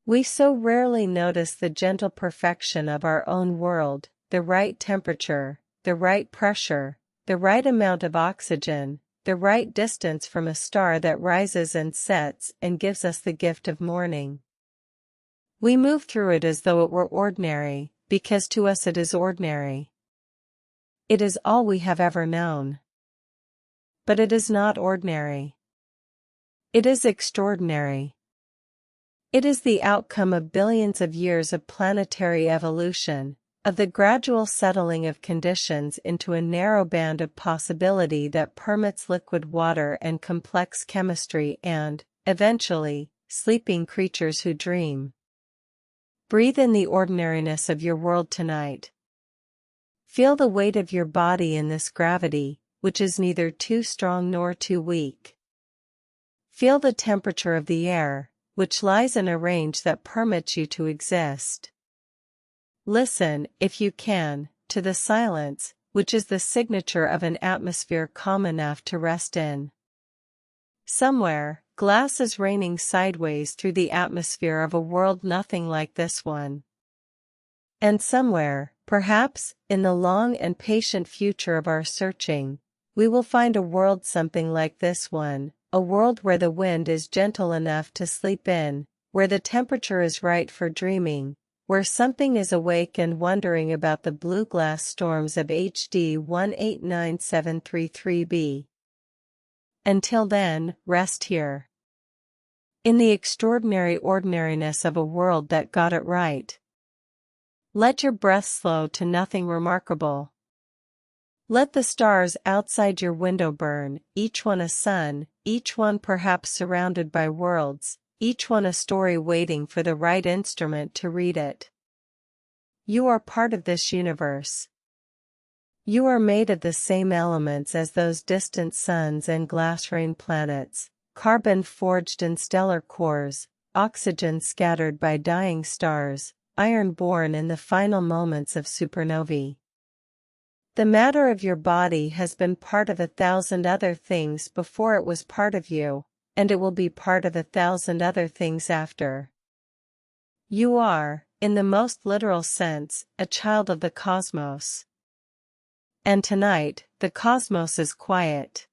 A: We so rarely notice the gentle perfection of our own world, the right temperature, the right pressure, the right amount of oxygen, the right distance from a star that rises and sets and gives us the gift of morning. We move through it as though it were ordinary, because to us it is ordinary. It is all we have ever known. But it is not ordinary. It is extraordinary. It is the outcome of billions of years of planetary evolution, of the gradual settling of conditions into a narrow band of possibility that permits liquid water and complex chemistry and, eventually, sleeping creatures who dream. Breathe in the ordinariness of your world tonight. Feel the weight of your body in this gravity, which is neither too strong nor too weak. Feel the temperature of the air, which lies in a range that permits you to exist. Listen, if you can, to the silence, which is the signature of an atmosphere calm enough to rest in. Somewhere, glass is raining sideways through the atmosphere of a world nothing like this one. And somewhere, perhaps, in the long and patient future of our searching, we will find a world something like this one, a world where the wind is gentle enough to sleep in, where the temperature is right for dreaming, where something is awake and wondering about the blue glass storms of HD 189733b. Until then, rest here. In the extraordinary ordinariness of a world that got it right. Let your breath slow to nothing remarkable. Let the stars outside your window burn, each one a sun, each one perhaps surrounded by worlds, each one a story waiting for the right instrument to read it. You are part of this universe. You are made of the same elements as those distant suns and glass-rain planets, carbon forged in stellar cores, oxygen scattered by dying stars, iron born in the final moments of supernovae. The matter of your body has been part of 1,000 other things before it was part of you, and it will be part of 1,000 other things after. You are, in the most literal sense, a child of the cosmos. And tonight, the cosmos is quiet.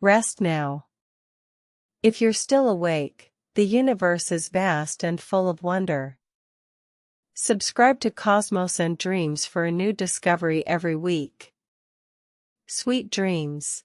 A: Rest now. If you're still awake, the universe is vast and full of wonder. Subscribe to Cosmos and Dreams for a new discovery every week. Sweet dreams.